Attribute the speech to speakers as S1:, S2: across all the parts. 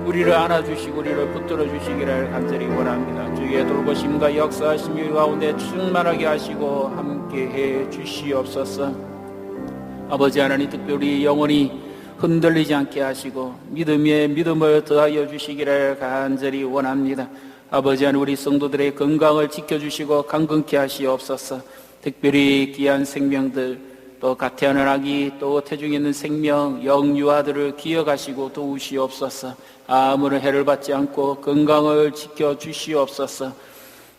S1: 우리를 안아주시고 우리를 붙들어 주시기를 간절히 원합니다. 주의 돌보심과 역사하심이 가운데 충만하게 하시고 함께해 주시옵소서. 아버지 하나님, 특별히 영혼이 흔들리지 않게 하시고 믿음에 믿음을 더하여 주시기를 간절히 원합니다. 아버지 하나님, 우리 성도들의 건강을 지켜주시고 강건케 하시옵소서. 특별히 귀한 생명들, 또 가태하는 아기, 또 태중에 있는 생명, 영유아들을 기억하시고 도우시옵소서. 아무런 해를 받지 않고 건강을 지켜주시옵소서.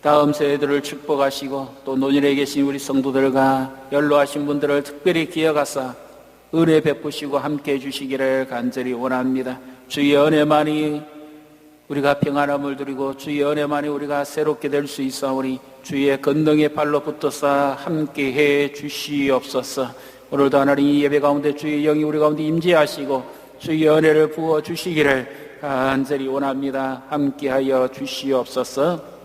S1: 다음 세대들을 축복하시고 또 노년에 계신 우리 성도들과 연로하신 분들을 특별히 기억하사 은혜 베푸시고 함께해 주시기를 간절히 원합니다. 주의 은혜만이 우리가 평안함을 누리고 주의 은혜만이 우리가 새롭게 될 수 있사오니 주의 건능의 발로 붙어서 함께해 주시옵소서. 오늘도 하나님 이 예배 가운데 주의 영이 우리 가운데 임재하시고 주의 은혜를 부어 주시기를 간절히 원합니다. 함께하여 주시옵소서.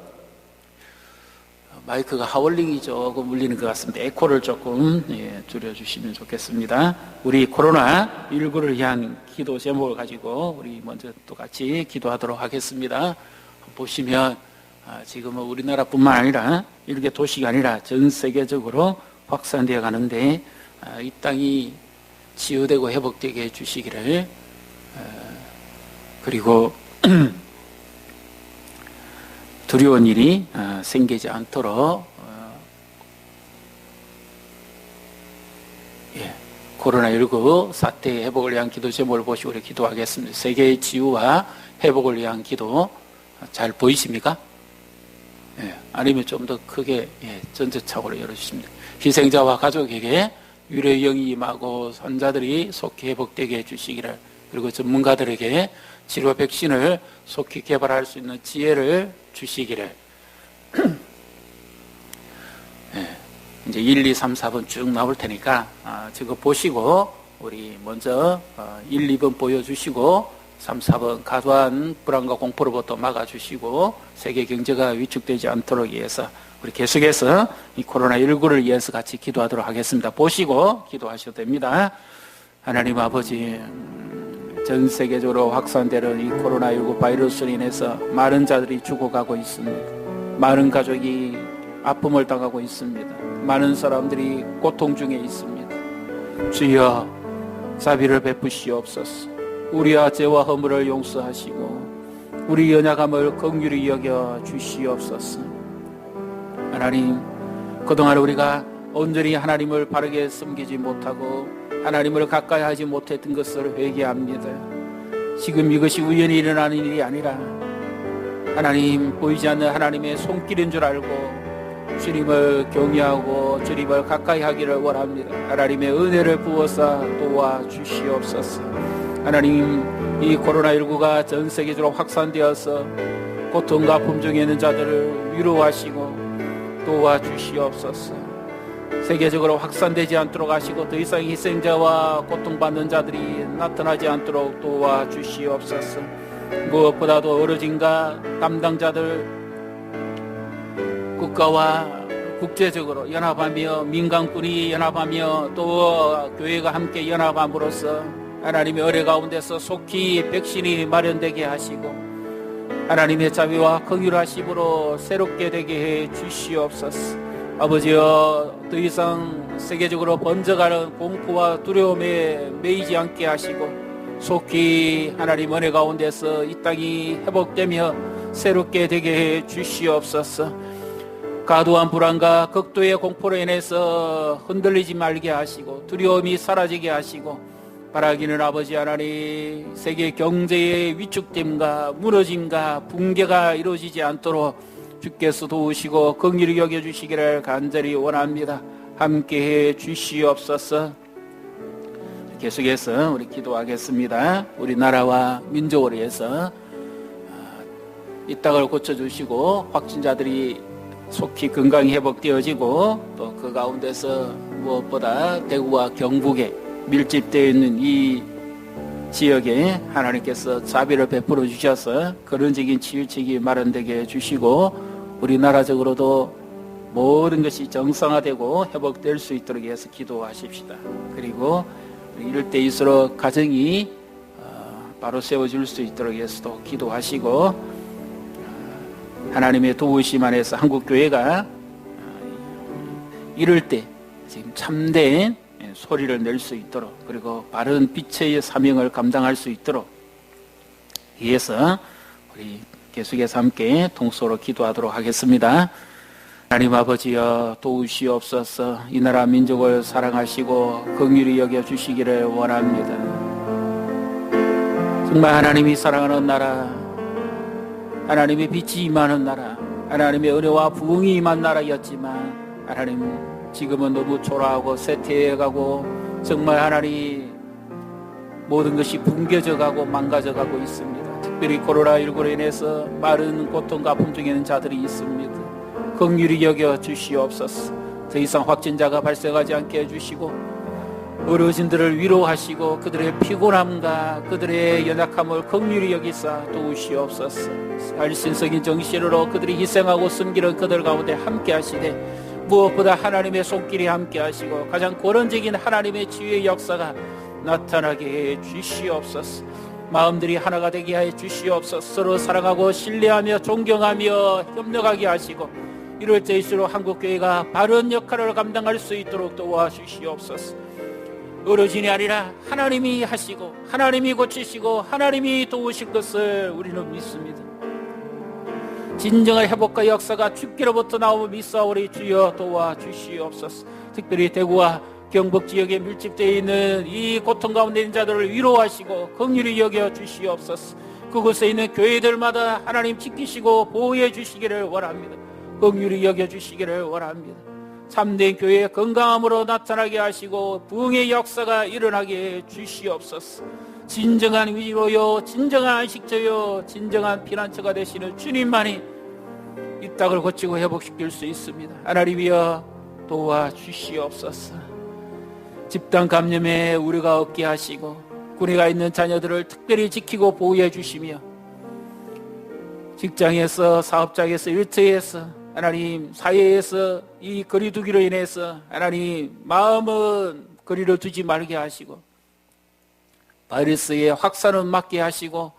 S1: 마이크가 하울링이 조금 울리는 것 같습니다. 에코를 조금 줄여주시면 좋겠습니다. 우리 코로나19를 위한 기도 제목을 가지고 우리 먼저 또 같이 기도하도록 하겠습니다. 보시면 지금은 우리나라뿐만 아니라 일개 도시가 아니라 전 세계적으로 확산되어 가는데 이 땅이 치유되고 회복되게 해주시기를, 그리고 두려운 일이 생기지 않도록 코로나19 사태의 회복을 위한 기도 제목을 보시고 우리 기도하겠습니다. 세계의 치유와 회복을 위한 기도. 잘 보이십니까? 아니면 좀 더 크게 전체적으로 열어주십니다. 희생자와 가족에게 위로의 영이 임하고 환자들이 속히 회복되게 해주시기를, 그리고 전문가들에게 치료 백신을 속히 개발할 수 있는 지혜를 주시기를. 이제 1, 2, 3, 4번 쭉 나올 테니까 저거 보시고 우리 먼저 1, 2번 보여주시고 3, 4번 과도한 불안과 공포로부터 막아주시고 세계 경제가 위축되지 않도록 위해서 우리 계속해서 이 코로나19를 위해서 같이 기도하도록 하겠습니다. 보시고 기도하셔도 됩니다. 하나님 아버지, 전 세계적으로 확산되는 이 코로나19 바이러스로 인해서 많은 자들이 죽어가고 있습니다. 많은 가족이 아픔을 당하고 있습니다. 많은 사람들이 고통 중에 있습니다. 주여 자비를 베푸시옵소서. 우리의 죄와 허물을 용서하시고 우리 연약함을 긍휼히 여겨 주시옵소서. 하나님, 그동안 우리가 온전히 하나님을 바르게 섬기지 못하고 하나님을 가까이 하지 못했던 것을 회개합니다. 지금 이것이 우연히 일어나는 일이 아니라 하나님, 보이지 않는 하나님의 손길인 줄 알고 주님을 경외하고 주님을 가까이 하기를 원합니다. 하나님의 은혜를 부어서 도와주시옵소서. 하나님, 이 코로나19가 전 세계적으로 확산되어서 고통과 아픔 중에 있는 자들을 위로하시고 도와주시옵소서. 세계적으로 확산되지 않도록 하시고 더 이상 희생자와 고통받는 자들이 나타나지 않도록 도와주시옵소서. 무엇보다도 어르신과 담당자들, 국가와 국제적으로 연합하며 민간군이 연합하며 또 교회가 함께 연합함으로써 하나님의 은혜 가운데서 속히 백신이 마련되게 하시고 하나님의 자비와 긍휼하심으로 새롭게 되게 해 주시옵소서. 아버지여, 더 이상 세계적으로 번져가는 공포와 두려움에 매이지 않게 하시고 속히 하나님 은혜 가운데서 이 땅이 회복되며 새롭게 되게 해 주시옵소서. 과도한 불안과 극도의 공포로 인해서 흔들리지 말게 하시고 두려움이 사라지게 하시고 바라기는 아버지 하나님, 세계 경제의 위축됨과 무너짐과 붕괴가 이루어지지 않도록 주께서 도우시고 긍휼히 여겨주시기를 간절히 원합니다. 함께해 주시옵소서. 계속해서 우리 기도하겠습니다. 우리나라와 민족을 위해서 이 땅을 고쳐주시고 확진자들이 속히 건강히 회복되어지고 또 그 가운데서 무엇보다 대구와 경북에 밀집되어 있는 이 지역에 하나님께서 자비를 베풀어 주셔서 근원적인 치유책이 마련되게 해주시고 우리나라적으로도 모든 것이 정상화되고 회복될 수 있도록 해서 기도하십시다. 그리고 이럴 때일수록 가정이 바로 세워줄 수 있도록 예수도 기도하시고, 하나님의 도우심 안에서 한국교회가 이럴 때 지금 참된 소리를 낼 수 있도록, 그리고 바른 빛의 사명을 감당할 수 있도록 위해서 우리 계속해서 함께 동서로 기도하도록 하겠습니다. 하나님 아버지여, 도우시옵소서. 이 나라 민족을 사랑하시고 긍휼히 여겨주시기를 원합니다. 정말 하나님이 사랑하는 나라, 하나님의 빛이 임하는 나라, 하나님의 은혜와 부흥이 임한 나라였지만 하나님 지금은 너무 초라하고 쇠퇴해가고 정말 하나님 모든 것이 붕괴져가고 망가져가고 있습니다. 특별히 코로나19로 인해서 많은 고통과 아픔 중에 있는 자들이 있습니다. 긍휼히 여겨 주시옵소서. 더 이상 확진자가 발생하지 않게 해주시고 어르신들을 위로하시고 그들의 피곤함과 그들의 연약함을 긍휼히 여기사 도우시옵소서. 알신성인 정신으로 그들이 희생하고 섬기는 그들 가운데 함께 하시되 무엇보다 하나님의 손길이 함께 하시고 가장 권원적인 하나님의 지혜의 역사가 나타나게 해 주시옵소서. 마음들이 하나가 되게 해 주시옵소서. 서로 사랑하고 신뢰하며 존경하며 협력하게 하시고 이럴 때일수록 한국교회가 바른 역할을 감당할 수 있도록 도와주시옵소서. 어르신이 아니라 하나님이 하시고 하나님이 고치시고 하나님이 도우실 것을 우리는 믿습니다. 진정한 회복과 역사가 주께로부터 나오며 믿사오니 주여 도와주시옵소서. 특별히 대구와 경북 지역에 밀집되어 있는 이 고통 가운데 있는 자들을 위로하시고 긍휼히 여겨주시옵소서. 그곳에 있는 교회들마다 하나님 지키시고 보호해 주시기를 원합니다. 긍휼히 여겨주시기를 원합니다. 참된 교회의 건강함으로 나타나게 하시고 부흥의 역사가 일어나게 해 주시옵소서. 진정한 위로요, 진정한 안식처요, 진정한 피난처가 되시는 주님만이 이 땅을 고치고 회복시킬 수 있습니다. 하나님이여 도와주시옵소서. 집단 감염에 우려가 없게 하시고 군에가 있는 자녀들을 특별히 지키고 보호해 주시며 직장에서 사업장에서 일터에서 하나님 사회에서 이 거리두기로 인해서 하나님 마음은 거리를 두지 말게 하시고 바이러스의 확산은 막게 하시고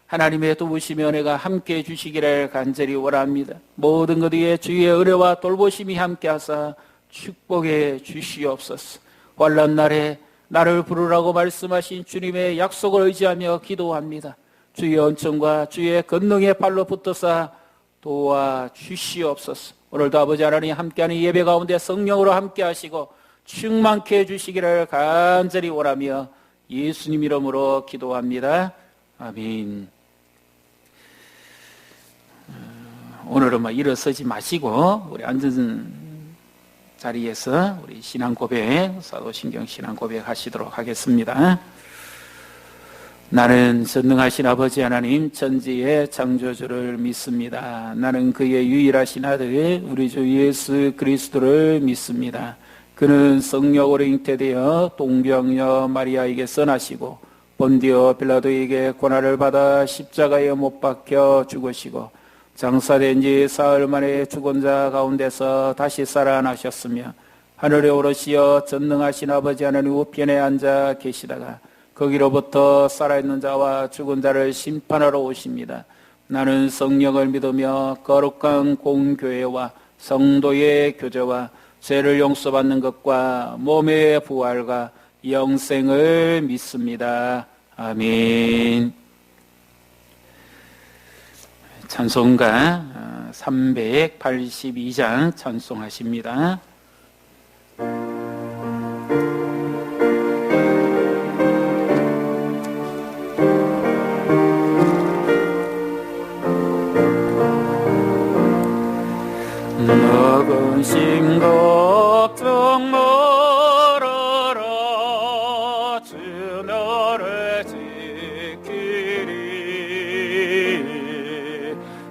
S1: 하나님의 도우심의 은혜가 함께해 주시기를 간절히 원합니다. 모든 것 위에 주의 은혜와 돌보심이 함께하사 축복해 주시옵소서. 환난 날에 나를 부르라고 말씀하신 주님의 약속을 의지하며 기도합니다. 주의 은총과 주의 권능의 발로 붙어서 도와주시옵소서. 오늘도 아버지 하나님 함께하는 예배 가운데 성령으로 함께하시고 충만케 해주시기를 간절히 원하며 예수님 이름으로 기도합니다. 아멘. 오늘은 일어서지 마시고 우리 앉은 자리에서 우리 신앙 고백, 사도신경 신앙 고백 하시도록 하겠습니다. 나는 전능하신 아버지 하나님 천지의 창조주를 믿습니다. 나는 그의 유일하신 아들 우리 주 예수 그리스도를 믿습니다. 그는 성령으로 잉태되어 동정녀 마리아에게서 나시고 본디오 빌라도에게 고난을 받아 십자가에 못 박혀 죽으시고 장사된 지 사흘 만에 죽은 자 가운데서 다시 살아나셨으며 하늘에 오르시어 전능하신 아버지 하나님 우편에 앉아 계시다가 거기로부터 살아있는 자와 죽은 자를 심판하러 오십니다. 나는 성령을 믿으며 거룩한 공교회와 성도의 교제와 죄를 용서받는 것과 몸의 부활과 영생을 믿습니다. 아멘. 찬송가 382장 찬송하십니다. 근심 걱정 말아라 주 너를 지키리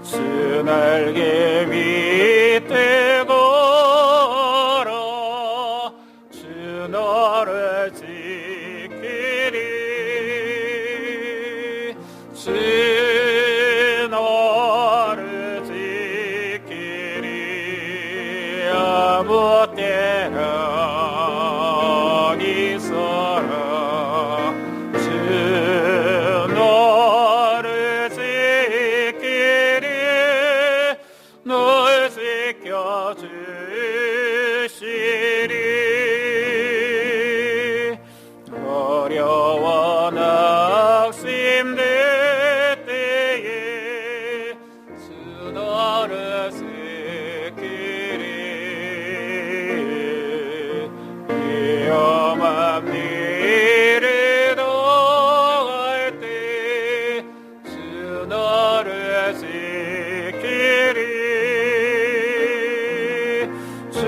S1: 주 날개 밑에 걸어 주 너를 지키리 주 너를 지키리 아무 때나 어디서나 주 너 너를 지키리 주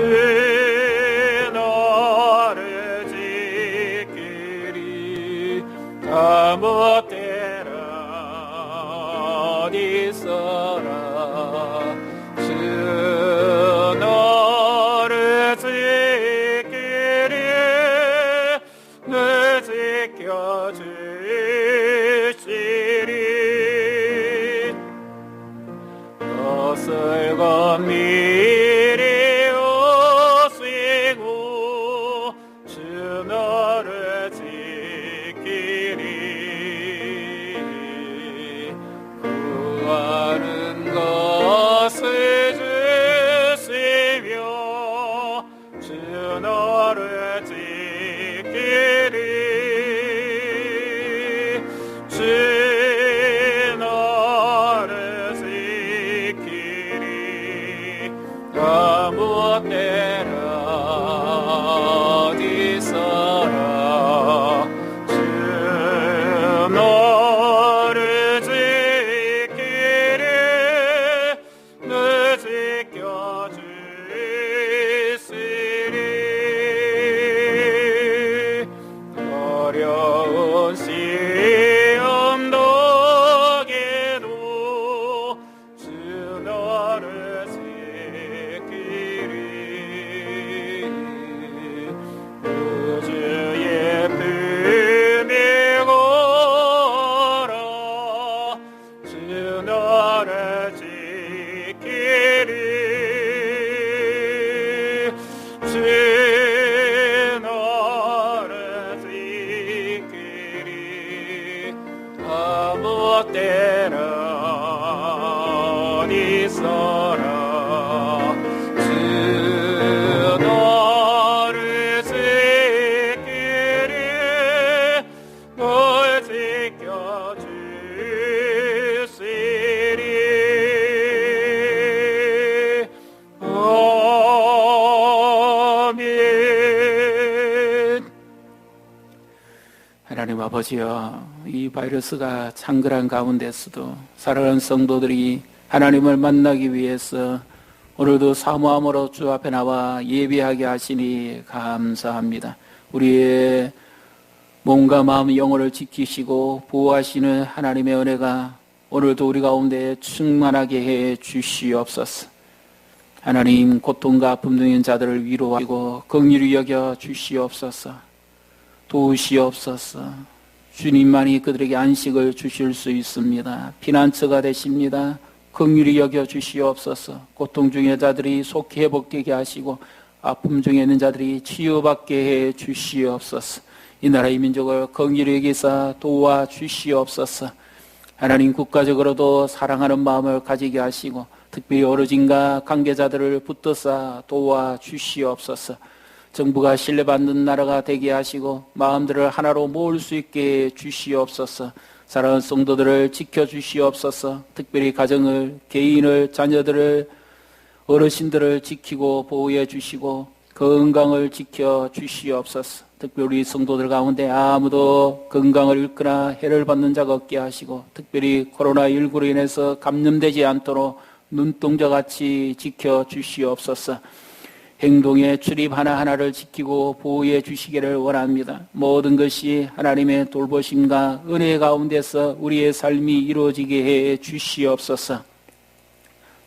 S1: 너를 지키리 아무 때나 어디 있어라 주 너를 지키리 늘 지켜주시리 것을 건미리 오시고 주 너를 지키리 구하는 것을 주시며 주 너를 지키리 주 너를 지키리 아무 때나 어디서나 주 너를 지키리 늘 지켜주시리 어려운 시험 독에도 주 너를 지키리 우주의 품에 걸어 주 너를 지키리 주 너를 지키리 아무 때나 어디서나 주 너를 지키리 널 지켜주시리 아멘. 하나님 아버지여, 이 바이러스가 창궐한 가운데서도 사랑하는 성도들이 하나님을 만나기 위해서 오늘도 사모함으로 주 앞에 나와 예배하게 하시니 감사합니다. 우리의 몸과 마음, 영혼을 지키시고 보호하시는 하나님의 은혜가 오늘도 우리 가운데 충만하게 해 주시옵소서. 하나님, 고통과 아픔 중인 자들을 위로하시고 긍휼히 여겨 주시옵소서. 도우시옵소서. 주님만이 그들에게 안식을 주실 수 있습니다. 피난처가 되십니다. 긍휼히 여겨 주시옵소서. 고통 중의 자들이 속히 회복되게 하시고 아픔 중에 있는 자들이 치유받게 해 주시옵소서. 이 나라의 민족을 긍휼히 여기사 도와 주시옵소서. 하나님, 국가적으로도 사랑하는 마음을 가지게 하시고 특별히 어르신과 관계자들을 붙들사 도와 주시옵소서. 정부가 신뢰받는 나라가 되게 하시고 마음들을 하나로 모을 수 있게 해 주시옵소서. 사랑하는 성도들을 지켜주시옵소서. 특별히 가정을, 개인을, 자녀들을, 어르신들을 지키고 보호해 주시고 건강을 지켜주시옵소서. 특별히 우리 성도들 가운데 아무도 건강을 잃거나 해를 받는 자가 없게 하시고 특별히 코로나19로 인해서 감염되지 않도록 눈동자같이 지켜주시옵소서. 행동의 출입 하나하나를 지키고 보호해 주시기를 원합니다. 모든 것이 하나님의 돌보심과 은혜 가운데서 우리의 삶이 이루어지게 해 주시옵소서.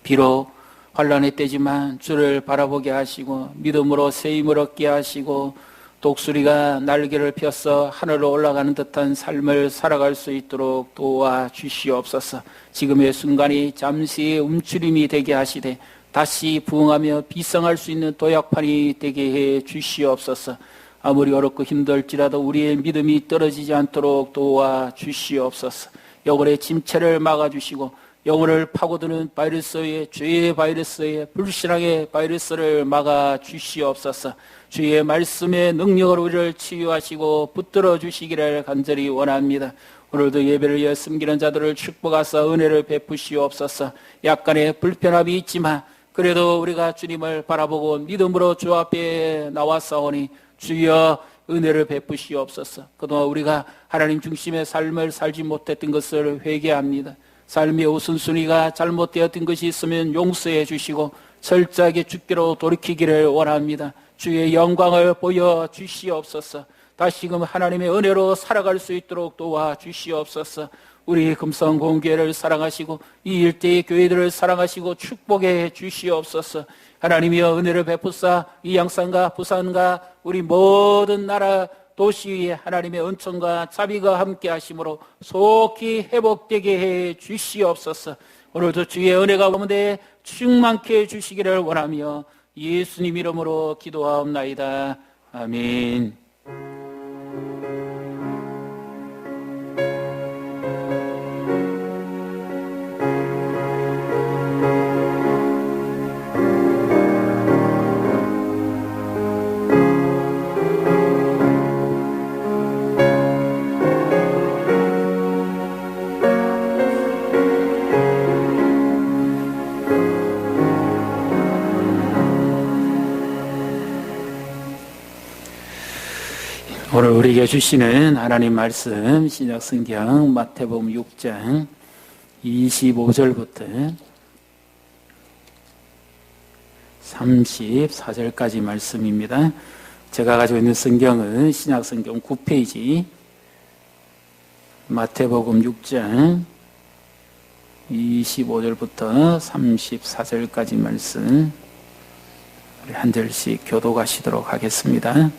S1: 비록 환난의 때지만 주를 바라보게 하시고 믿음으로 새 힘을 얻게 하시고 독수리가 날개를 펴서 하늘로 올라가는 듯한 삶을 살아갈 수 있도록 도와주시옵소서. 지금의 순간이 잠시의 움츠림이 되게 하시되 다시 부흥하며 비상할 수 있는 도약판이 되게 해 주시옵소서. 아무리 어렵고 힘들지라도 우리의 믿음이 떨어지지 않도록 도와주시옵소서. 영혼의 침체를 막아주시고 영혼을 파고드는 바이러스의 죄의 바이러스의 불신앙의 바이러스를 막아주시옵소서. 주의 말씀의 능력으로 우리를 치유하시고 붙들어 주시기를 간절히 원합니다. 오늘도 예배를 위해 숨기는 자들을 축복하사 은혜를 베푸시옵소서. 약간의 불편함이 있지만 그래도 우리가 주님을 바라보고 믿음으로 주 앞에 나왔사오니 주여 은혜를 베푸시옵소서. 그동안 우리가 하나님 중심의 삶을 살지 못했던 것을 회개합니다. 삶의 우선순위가 잘못되었던 것이 있으면 용서해 주시고 철저하게 주께로 돌이키기를 원합니다. 주의 영광을 보여주시옵소서. 다시금 하나님의 은혜로 살아갈 수 있도록 도와주시옵소서. 우리 금성공교회를 사랑하시고 이 일대의 교회들을 사랑하시고 축복해 주시옵소서. 하나님이여 은혜를 베푸사 이 양산과 부산과 우리 모든 나라 도시 위에 하나님의 은총과 자비가 함께 하심으로 속히 회복되게 해 주시옵소서. 오늘도 주의 은혜가 가운데 충만케 해 주시기를 원하며 예수님 이름으로 기도하옵나이다. 아멘. 오늘 우리에게 주시는 하나님 말씀 신약성경 마태복음 6장 25절부터 34절까지 말씀입니다. 제가 가지고 있는 성경은 신약성경 9페이지 마태복음 6장 25절부터 34절까지 말씀 우리 한 절씩 교독하시도록 하겠습니다.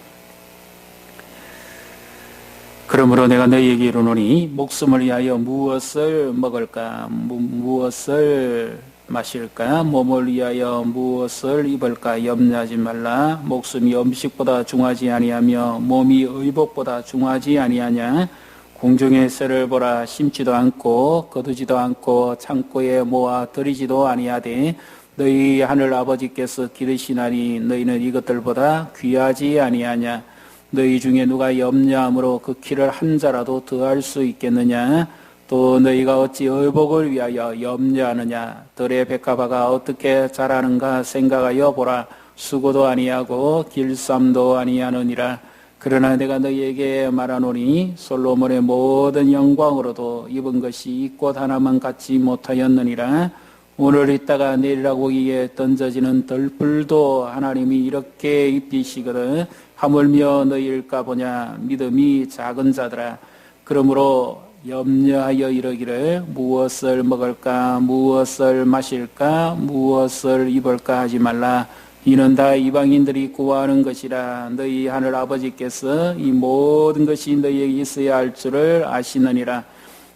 S1: 그러므로 내가 너희에게 이르노니 목숨을 위하여 무엇을 먹을까 무엇을 마실까 몸을 위하여 무엇을 입을까 염려하지 말라. 목숨이 음식보다 중하지 아니하며 몸이 의복보다 중하지 아니하냐. 공중의 새를 보라. 심지도 않고 거두지도 않고 창고에 모아 들이지도 아니하되 너희 하늘 아버지께서 기르시나니 너희는 이것들보다 귀하지 아니하냐. 너희 중에 누가 염려함으로 그 키를 한 자라도 더할 수 있겠느냐. 또 너희가 어찌 의복을 위하여 염려하느냐. 들의 백합화가 어떻게 자라는가 생각하여 보라. 수고도 아니하고 길쌈도 아니하느니라. 그러나 내가 너희에게 말하노니 솔로몬의 모든 영광으로도 입은 것이 이 꽃 하나만 갖지 못하였느니라. 오늘 있다가 내리라고 위에 던져지는 덜불도 하나님이 이렇게 입히시거든 하물며 너희일까 보냐. 믿음이 작은 자들아. 그러므로 염려하여 이르기를 무엇을 먹을까 무엇을 마실까 무엇을 입을까 하지 말라. 이는 다 이방인들이 구하는 것이라. 너희 하늘 아버지께서 이 모든 것이 너희에게 있어야 할 줄을 아시느니라.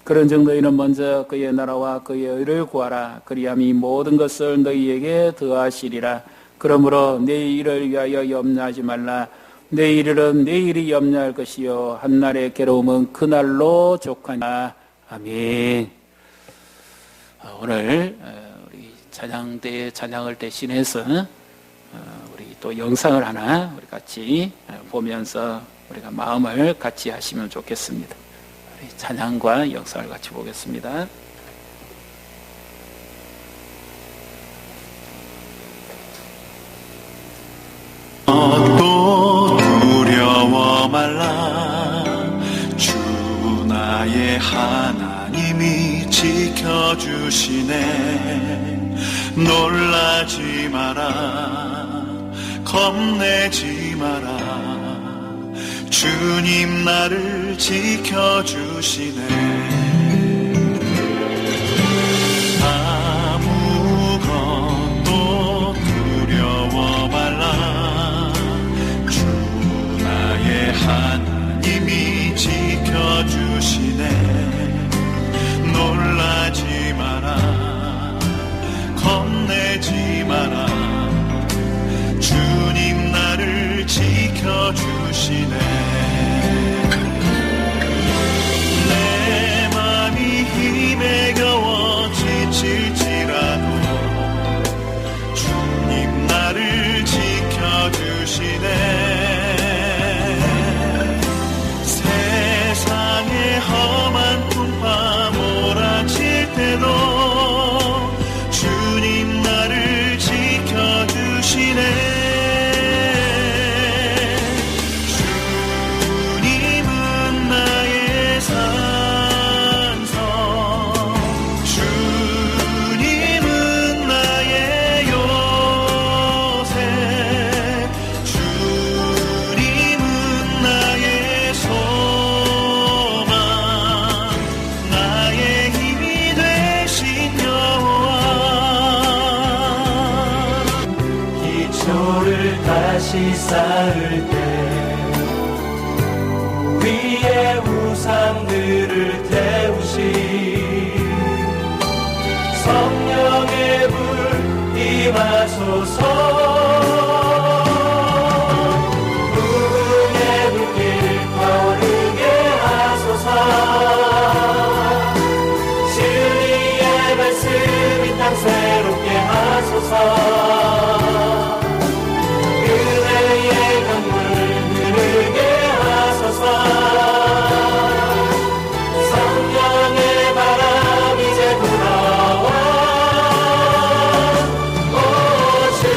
S1: 그런즉 너희는 먼저 그의 나라와 그의 의를 구하라. 그리하면 이 모든 것을 너희에게 더하시리라. 그러므로 내일을 위하여 염려하지 말라. 내일은 내일이 염려할 것이요 한날의 괴로움은 그날로 족하니라. 아멘. 오늘 우리 찬양대 찬양을 대신해서 우리 또 영상을 하나 우리 같이 보면서 우리가 마음을 같이 하시면 좋겠습니다. 우리 찬양과 영상을 같이 보겠습니다.
S2: 또 두려워 말라. 주 나의 하나님이 지켜주시네. 놀라지 마라. 겁내지 마라. 주님 나를 지켜주시네. 아무것도 두려워 말라. 주 나의 하나님이 지켜주시네. 놀라지 마라. 겁내지 마라. 주님 나를 지켜주시네. 내
S3: 다시 쌓을 때 위의 우상들을 태우시 성령의 불 임하소서 새롭게 하소서 은혜의 강물 흐르게 하소서 성령의 바람 이제 불어와 오 주의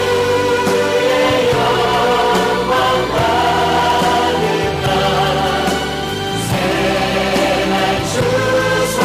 S3: 영광 받으라 새날 주소서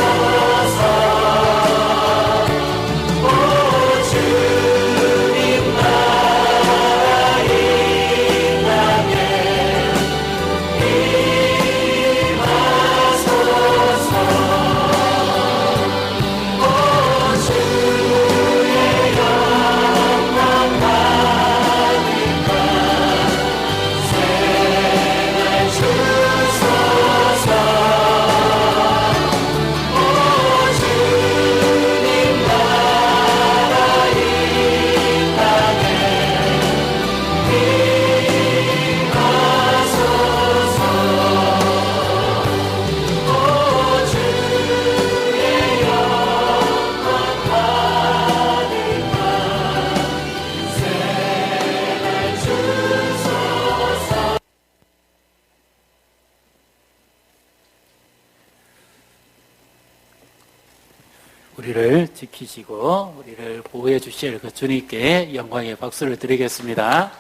S1: 우리를 지키시고 우리를 보호해 주실 그 주님께 영광의 박수를 드리겠습니다.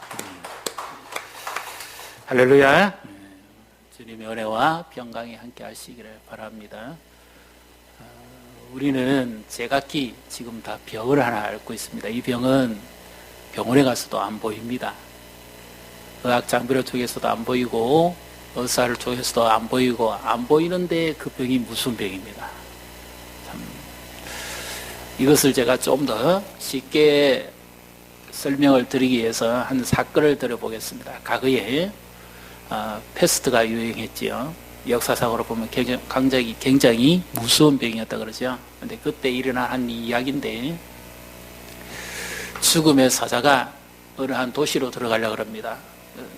S1: 할렐루야. 주님의 은혜와 평강이 함께 하시기를 바랍니다. 우리는 제각기 지금 다 병을 하나 앓고 있습니다. 이 병은 병원에 가서도 안 보입니다. 의학장비를 쪽에서도 안 보이고 의사를 쪽에서도 안 보이고 안 보이는데 그 병이 무슨 병입니다. 이것을 제가 좀 더 쉽게 설명을 드리기 위해서 한 사건을 들어보겠습니다. 과거에 패스트가 유행했지요. 역사상으로 보면 굉장히 무서운 병이었다 그러죠. 근데 그때 일어난 한 이야기인데 죽음의 사자가 어느 한 도시로 들어가려고 합니다.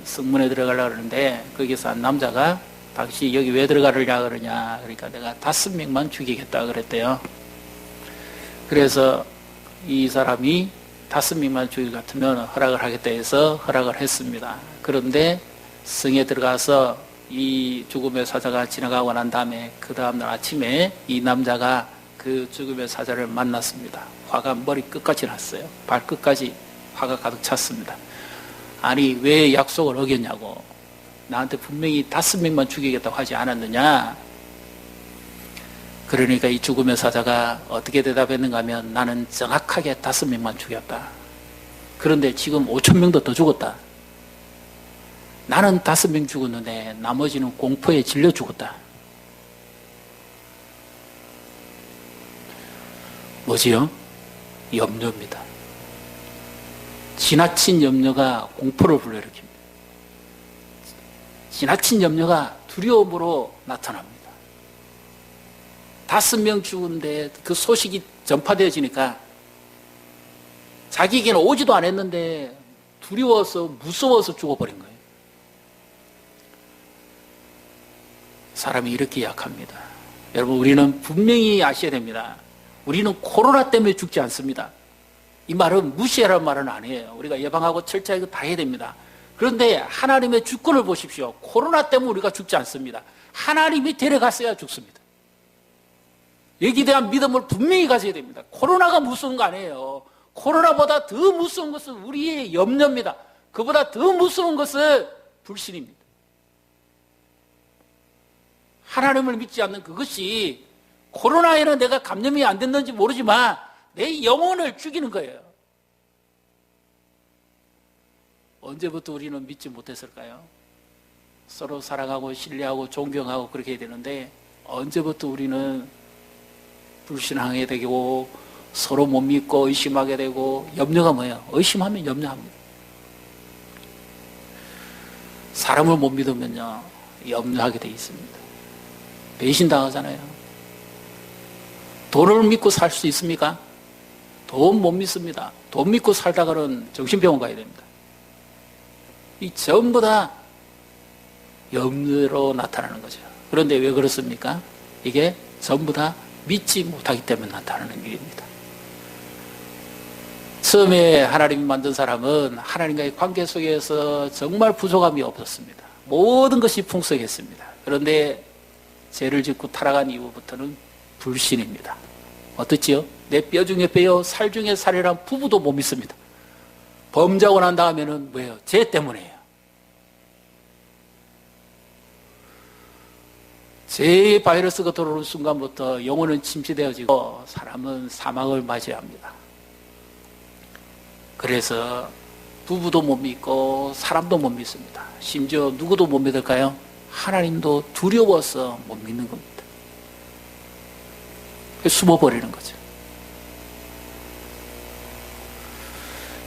S1: 성문에 들어가려고 그러는데 거기서 한 남자가 당시 여기 왜 들어가려고 그러냐 그러니까 내가 5명만 죽이겠다 그랬대요. 그래서 이 사람이 5명만 죽일 것 같으면 허락을 하겠다 해서 허락을 했습니다. 그런데 성에 들어가서 이 죽음의 사자가 지나가고 난 다음에 그 다음날 아침에 이 남자가 그 죽음의 사자를 만났습니다. 화가 머리 끝까지 났어요. 발끝까지 화가 가득 찼습니다. 아니 왜 약속을 어겼냐고, 나한테 분명히 5명만 죽이겠다고 하지 않았느냐. 그러니까 이 죽음의 사자가 어떻게 대답했는가 하면 나는 정확하게 5명만 죽였다. 그런데 지금 5,000명도 더 죽었다. 나는 5명 죽었는데 나머지는 공포에 질려 죽었다. 뭐지요? 염려입니다. 지나친 염려가 공포를 불러일으킵니다. 지나친 염려가 두려움으로 나타납니다. 5명 죽은데 그 소식이 전파되어지니까 자기에게는 오지도 않았는데 두려워서 무서워서 죽어버린 거예요. 사람이 이렇게 약합니다. 여러분, 우리는 분명히 아셔야 됩니다. 우리는 코로나 때문에 죽지 않습니다. 이 말은 무시하라는 말은 아니에요. 우리가 예방하고 철저하게 다 해야 됩니다. 그런데 하나님의 주권을 보십시오. 코로나 때문에 우리가 죽지 않습니다. 하나님이 데려갔어야 죽습니다. 여기에 대한 믿음을 분명히 가져야 됩니다. 코로나가 무서운 거 아니에요. 코로나보다 더 무서운 것은 우리의 염려입니다. 그보다 더 무서운 것은 불신입니다. 하나님을 믿지 않는 그것이 코로나에는 내가 감염이 안 됐는지 모르지만 내 영혼을 죽이는 거예요. 언제부터 우리는 믿지 못했을까요? 서로 사랑하고 신뢰하고 존경하고 그렇게 해야 되는데 언제부터 우리는 불신하게 되고 서로 못 믿고 의심하게 되고, 염려가 뭐예요? 의심하면 염려합니다. 사람을 못 믿으면요, 염려하게 돼 있습니다. 배신당하잖아요. 돈을 믿고 살 수 있습니까? 돈 못 믿습니다. 돈 믿고 살다가는 정신병원 가야 됩니다. 이 전부 다 염려로 나타나는 거죠. 그런데 왜 그렇습니까? 이게 전부 다 믿지 못하기 때문에 나타나는 일입니다. 처음에 하나님이 만든 사람은 하나님과의 관계 속에서 정말 부족함이 없었습니다. 모든 것이 풍성했습니다. 그런데 죄를 짓고 타락한 이후부터는 불신입니다. 어떻지요? 내 뼈 중에 뼈요, 살 중에 살이란 부부도 못 믿습니다. 범죄하고 난 다음에는 뭐예요? 죄 때문이에요. 죄의 바이러스가 들어오는 순간부터 영혼은 침체되어지고 사람은 사망을 맞이해야 합니다. 그래서 부부도 못 믿고 사람도 못 믿습니다. 심지어 누구도 못 믿을까요? 하나님도 두려워서 못 믿는 겁니다. 숨어버리는 거죠.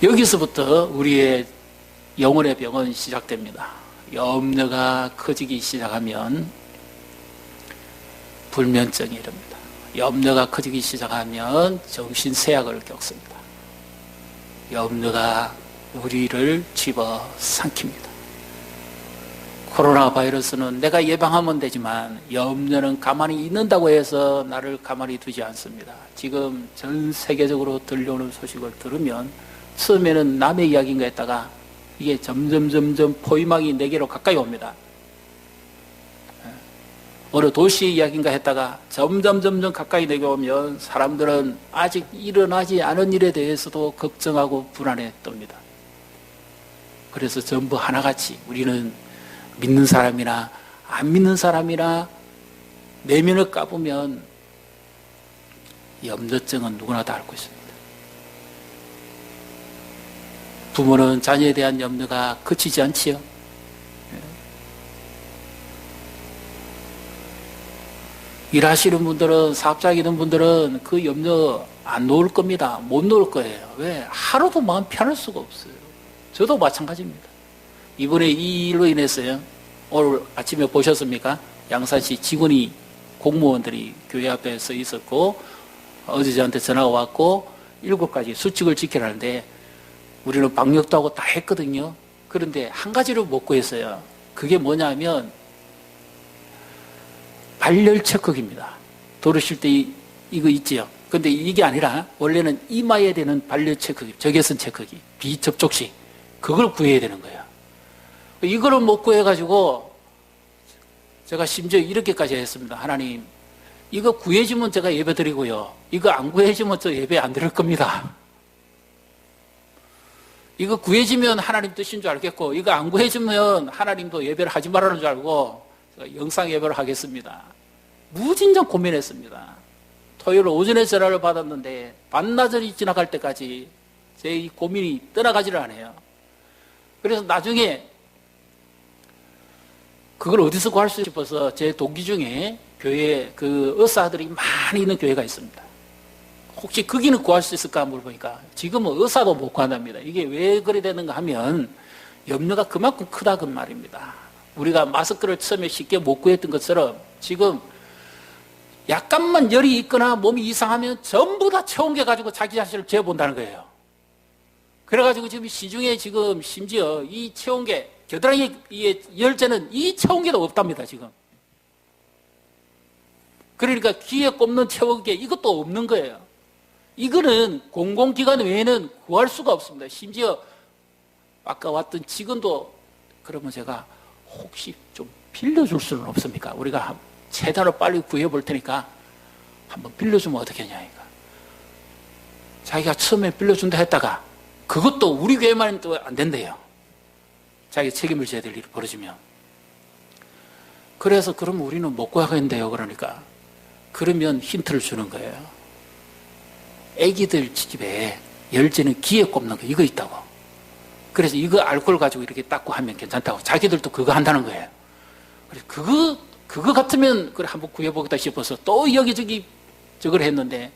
S1: 여기서부터 우리의 영혼의 병은 시작됩니다. 염려가 커지기 시작하면 불면증이 이릅니다. 염려가 커지기 시작하면 정신쇠약을 겪습니다. 염려가 우리를 집어삼킵니다. 코로나 바이러스는 내가 예방하면 되지만 염려는 가만히 있는다고 해서 나를 가만히 두지 않습니다. 지금 전 세계적으로 들려오는 소식을 들으면 처음에는 남의 이야기인가 했다가 이게 점점 포위망이 내게로 가까이 옵니다. 어느 도시 이야기인가 했다가 점점 가까이 내려오면 사람들은 아직 일어나지 않은 일에 대해서도 걱정하고 불안해 떱니다. 그래서 전부 하나같이 우리는 믿는 사람이나 안 믿는 사람이나 내면을 까보면 염려증은 누구나 다 앓고 있습니다. 부모는 자녀에 대한 염려가 그치지 않지요. 일하시는 분들은, 사업자이는 분들은 그 염려 안 놓을 겁니다. 못 놓을 거예요. 왜? 하루도 마음 편할 수가 없어요. 저도 마찬가지입니다. 이번에 이 일로 인해서요, 오늘 아침에 보셨습니까? 양산시 직원이, 공무원들이 교회 앞에 서 있었고, 어제 저한테 전화가 왔고, 7가지 수칙을 지키라는데, 우리는 방역도 하고 다 했거든요. 그런데 한 가지를 못 구했어요. 그게 뭐냐면, 발열 체크기입니다. 들으실 때 이거 있지요. 근데 이게 아니라 원래는 이마에 되는 발열 체크기, 적외선 체크기, 비접촉식, 그걸 구해야 되는 거예요. 이거를 못 구해가지고 제가 심지어 이렇게까지 했습니다. 하나님, 이거 구해주면 제가 예배 드리고요. 이거 안 구해주면 저 예배 안 드릴 겁니다. 이거 구해주면 하나님 뜻인 줄 알겠고, 이거 안 구해주면 하나님도 예배를 하지 말라는 줄 알고 영상 예배를 하겠습니다. 무진장 고민했습니다. 토요일 오전에 전화를 받았는데 반나절이 지나갈 때까지 제 이 고민이 떠나가지를 않아요. 그래서 나중에 그걸 어디서 구할 수 싶어서 제 동기 중에 교회 그 의사들이 많이 있는 교회가 있습니다. 혹시 거기는 구할 수 있을까 물어보니까 지금은 의사도 못 구한답니다. 이게 왜 그래 되는가 하면 염려가 그만큼 크다 그 말입니다. 우리가 마스크를 처음에 쉽게 못 구했던 것처럼 지금 약간만 열이 있거나 몸이 이상하면 전부 다 체온계 가지고 자기 자신을 재본다는 거예요. 그래가지고 지금 시중에 지금 심지어 이 체온계, 겨드랑이 열쇠는 이 체온계도 없답니다, 지금. 그러니까 귀에 꼽는 체온계 이것도 없는 거예요. 이거는 공공기관 외에는 구할 수가 없습니다. 심지어 아까 왔던 직원도 그러면 제가 혹시 좀 빌려줄 수는 없습니까? 우리가 최대한 빨리 구해볼 테니까 한번 빌려주면 어떻겠냐, 이거. 자기가 처음에 빌려준다 했다가 그것도 우리 교회만 또 안 된대요. 자기 책임을 져야 될 일이 벌어지면. 그래서 그러면 우리는 못 구하겠는데요. 그러니까. 그러면 힌트를 주는 거예요. 애기들 집에 열쇠는 귀에 꼽는 거 이거 있다고. 그래서 이거 알코올 가지고 이렇게 닦고 하면 괜찮다고. 자기들도 그거 한다는 거예요. 그래서 그거 같으면 그래 한번 구해보겠다 싶어서 또 여기저기 저걸 했는데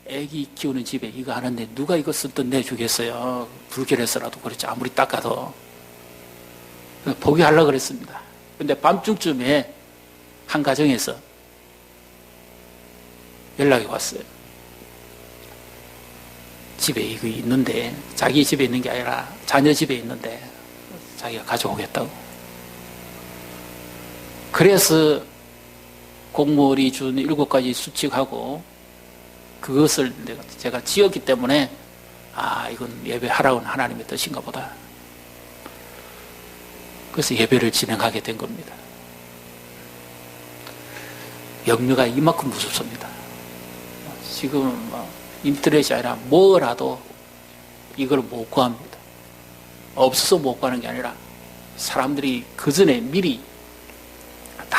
S1: 애기 키우는 집에 이거 하는데 누가 이거 쓴뜻 내주겠어요. 불결해서라도 그렇지 아무리 닦아도. 포기하려고 그랬습니다. 근데 밤중쯤에 한 가정에서 연락이 왔어요. 집에 이거 있는데, 자기 집에 있는 게 아니라 자녀 집에 있는데 자기가 가져오겠다고. 그래서 공무원이 준 7가지 수칙하고 그것을 제가 지었기 때문에 이건 예배하라는 하나님의 뜻인가 보다. 그래서 예배를 진행하게 된 겁니다. 염려가 이만큼 무섭습니다. 지금 인터넷이 아니라 뭐라도 이걸 못 구합니다. 없어서 못 구하는 게 아니라 사람들이 그 전에 미리 다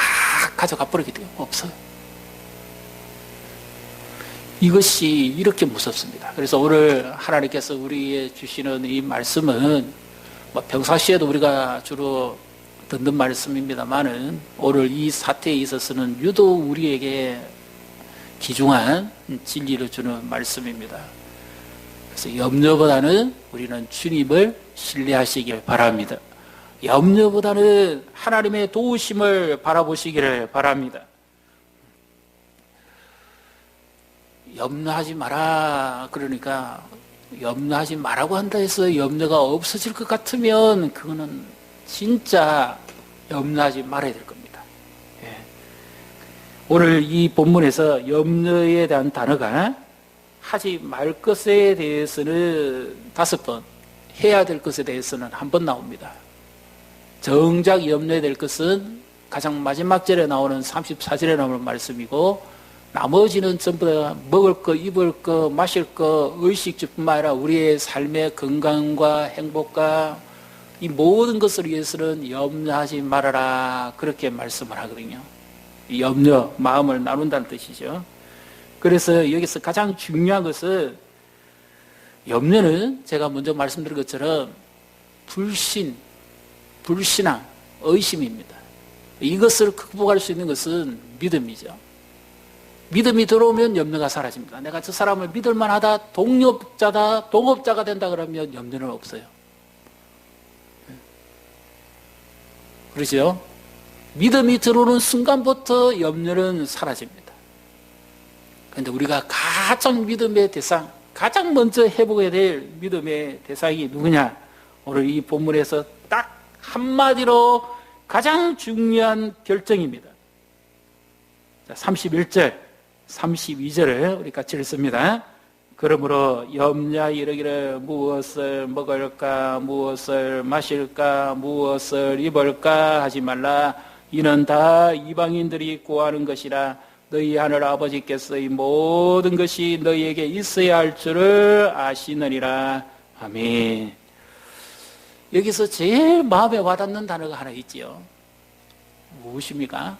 S1: 가져가 버리게 돼요. 없어요. 이것이 이렇게 무섭습니다. 그래서 오늘 하나님께서 우리에게 주시는 이 말씀은 평상시에도 우리가 주로 듣는 말씀입니다만은 오늘 이 사태에 있어서는 유독 우리에게 귀중한 진리를 주는 말씀입니다. 그래서 염려보다는 우리는 주님을 신뢰하시길 바랍니다. 염려보다는 하나님의 도우심을 바라보시기를 바랍니다. 염려하지 마라. 그러니까 염려하지 말라고 한다 해서 염려가 없어질 것 같으면 그거는 진짜 염려하지 말아야 될 겁니다. 예. 오늘 이 본문에서 염려에 대한 단어가 하지 말 것에 대해서는 5번, 해야 될 것에 대해서는 1번 나옵니다. 정작 염려해야 될 것은 가장 마지막 절에 나오는 34절에 나오는 말씀이고, 나머지는 전부 다 먹을 거, 입을 거, 마실 거, 의식뿐만 아니라 우리의 삶의 건강과 행복과 이 모든 것을 위해서는 염려하지 말아라. 그렇게 말씀을 하거든요. 염려, 마음을 나눈다는 뜻이죠. 그래서 여기서 가장 중요한 것은 염려는 제가 먼저 말씀드린 것처럼 불신앙, 의심입니다. 이것을 극복할 수 있는 것은 믿음이죠. 믿음이 들어오면 염려가 사라집니다. 내가 저 사람을 믿을만하다, 동업자가 된다 그러면 염려는 없어요. 그렇죠? 믿음이 들어오는 순간부터 염려는 사라집니다. 그런데 우리가 가장 믿음의 대상, 가장 먼저 해보게 될 믿음의 대상이 누구냐? 오늘 이 본문에서 딱 한마디로 가장 중요한 결정입니다. 31절, 32절을 우리 같이 읽습니다. 그러므로 염려 이르기를 무엇을 먹을까, 무엇을 마실까, 무엇을 입을까 하지 말라. 이는 다 이방인들이 구하는 것이라. 너희 하늘 아버지께서 이 모든 것이 너희에게 있어야 할 줄을 아시느니라. 아멘. 여기서 제일 마음에 와닿는 단어가 하나 있지요. 무엇입니까?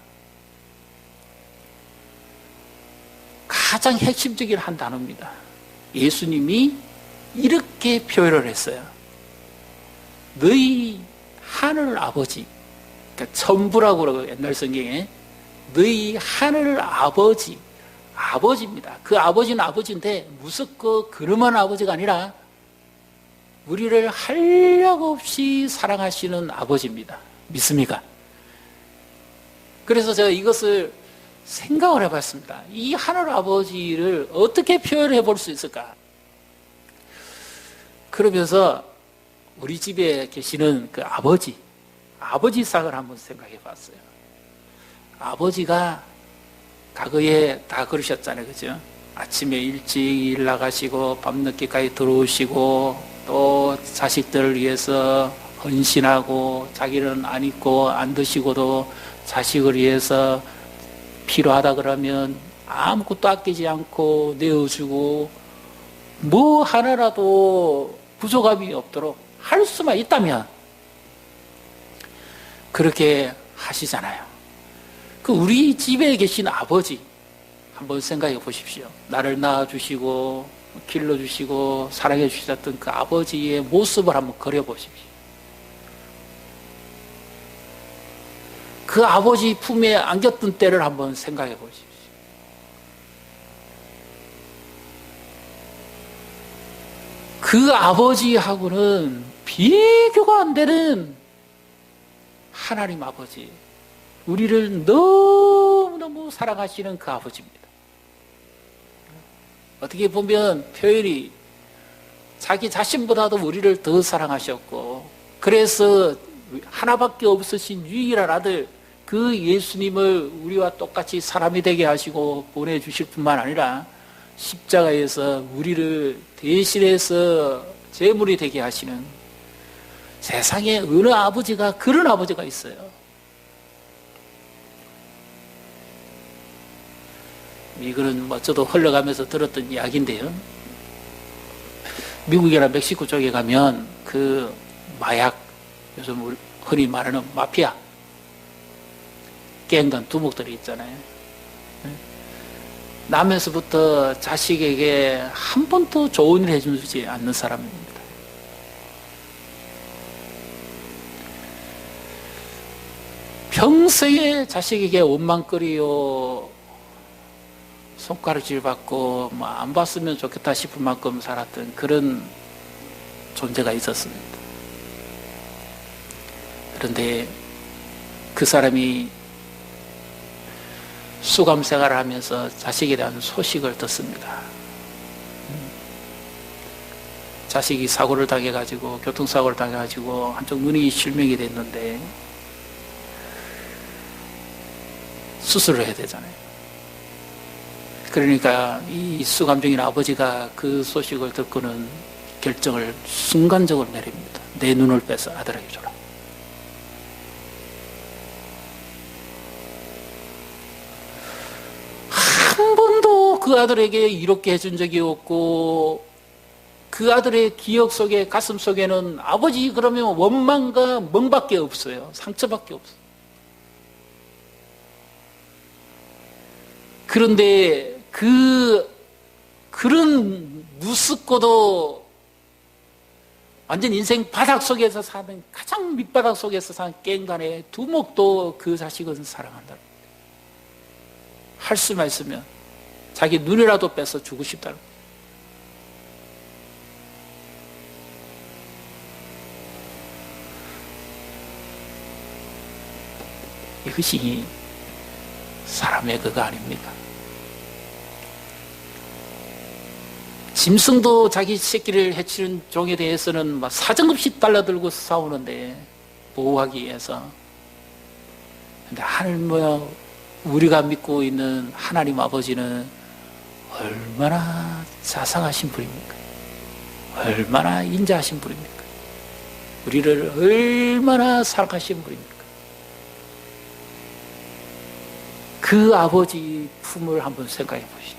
S1: 가장 핵심적인 한 단어입니다. 예수님이 이렇게 표현을 했어요. 너희 하늘 아버지, 그러니까 천부라고 그러고 옛날 성경에 너희 하늘 아버지, 아버지입니다. 그 아버지는 아버지인데 무섭고 그름한 아버지가 아니라 우리를 한량 없이 사랑하시는 아버지입니다. 믿습니까? 그래서 제가 이것을 생각을 해봤습니다. 이 하늘 아버지를 어떻게 표현해 볼 수 있을까? 그러면서 우리 집에 계시는 그 아버지상을 한번 생각해 봤어요. 아버지가 과거에 다 그러셨잖아요. 그죠? 아침에 일찍 일 나가시고 밤늦게까지 들어오시고 또 자식들을 위해서 헌신하고 자기는 안 입고 안 드시고도 자식을 위해서 필요하다 그러면 아무것도 아끼지 않고 내어주고 뭐 하나라도 부족함이 없도록 할 수만 있다면 그렇게 하시잖아요. 그 우리 집에 계신 아버지 한번 생각해 보십시오. 나를 낳아주시고 길러주시고 사랑해 주셨던 그 아버지의 모습을 한번 그려보십시오. 그 아버지 품에 안겼던 때를 한번 생각해 보십시오. 그 아버지하고는 비교가 안 되는 하나님 아버지, 우리를 너무너무 사랑하시는 그 아버지입니다. 어떻게 보면 표현이 자기 자신보다도 우리를 더 사랑하셨고, 그래서 하나밖에 없으신 유일한 아들 그 예수님을 우리와 똑같이 사람이 되게 하시고 보내주실 뿐만 아니라 십자가에서 우리를 대신해서 제물이 되게 하시는, 세상에 어느 아버지가 그런 아버지가 있어요. 이거는 뭐 저도 흘러가면서 들었던 이야기인데요. 미국이나 멕시코 쪽에 가면 그 마약, 요즘 우리 흔히 말하는 마피아, 갱단 두목들이 있잖아요. 나면서부터 자식에게 한 번도 좋은 일 해주지 않는 사람입니다. 평생에 자식에게 원망거리요, 손가락질 받고 뭐 안 봤으면 좋겠다 싶을 만큼 살았던 그런 존재가 있었습니다. 그런데 그 사람이 수감 생활을 하면서 자식에 대한 소식을 듣습니다. 자식이 사고를 당해가지고, 교통사고를 당해가지고 한쪽 눈이 실명이 됐는데 수술을 해야 되잖아요. 그러니까 이 수감중인 아버지가 그 소식을 듣고는 결정을 순간적으로 내립니다. 내 눈을 빼서 아들에게 줘라. 한 번도 그 아들에게 이렇게 해준 적이 없고, 그 아들의 기억 속에, 가슴 속에는 아버지 그러면 원망과 멍밖에 없어요. 상처밖에 없어요. 그런데 그런 무섭고도 완전 인생 바닥 속에서 사는, 가장 밑바닥 속에서 사는 깽간의 두목도 그 자식은 사랑한다. 할 수만 있으면 자기 눈이라도 빼서 주고 싶다는 거예요. 이것이 사람의 그거 아닙니까? 짐승도 자기 새끼를 해치는 종에 대해서는 막 사정없이 달라들고 싸우는데, 보호하기 위해서. 근데 하늘 우리가 믿고 있는 하나님 아버지는 얼마나 자상하신 분입니까? 얼마나 인자하신 분입니까? 우리를 얼마나 사랑하신 분입니까? 그 아버지 품을 한번 생각해 보십시오.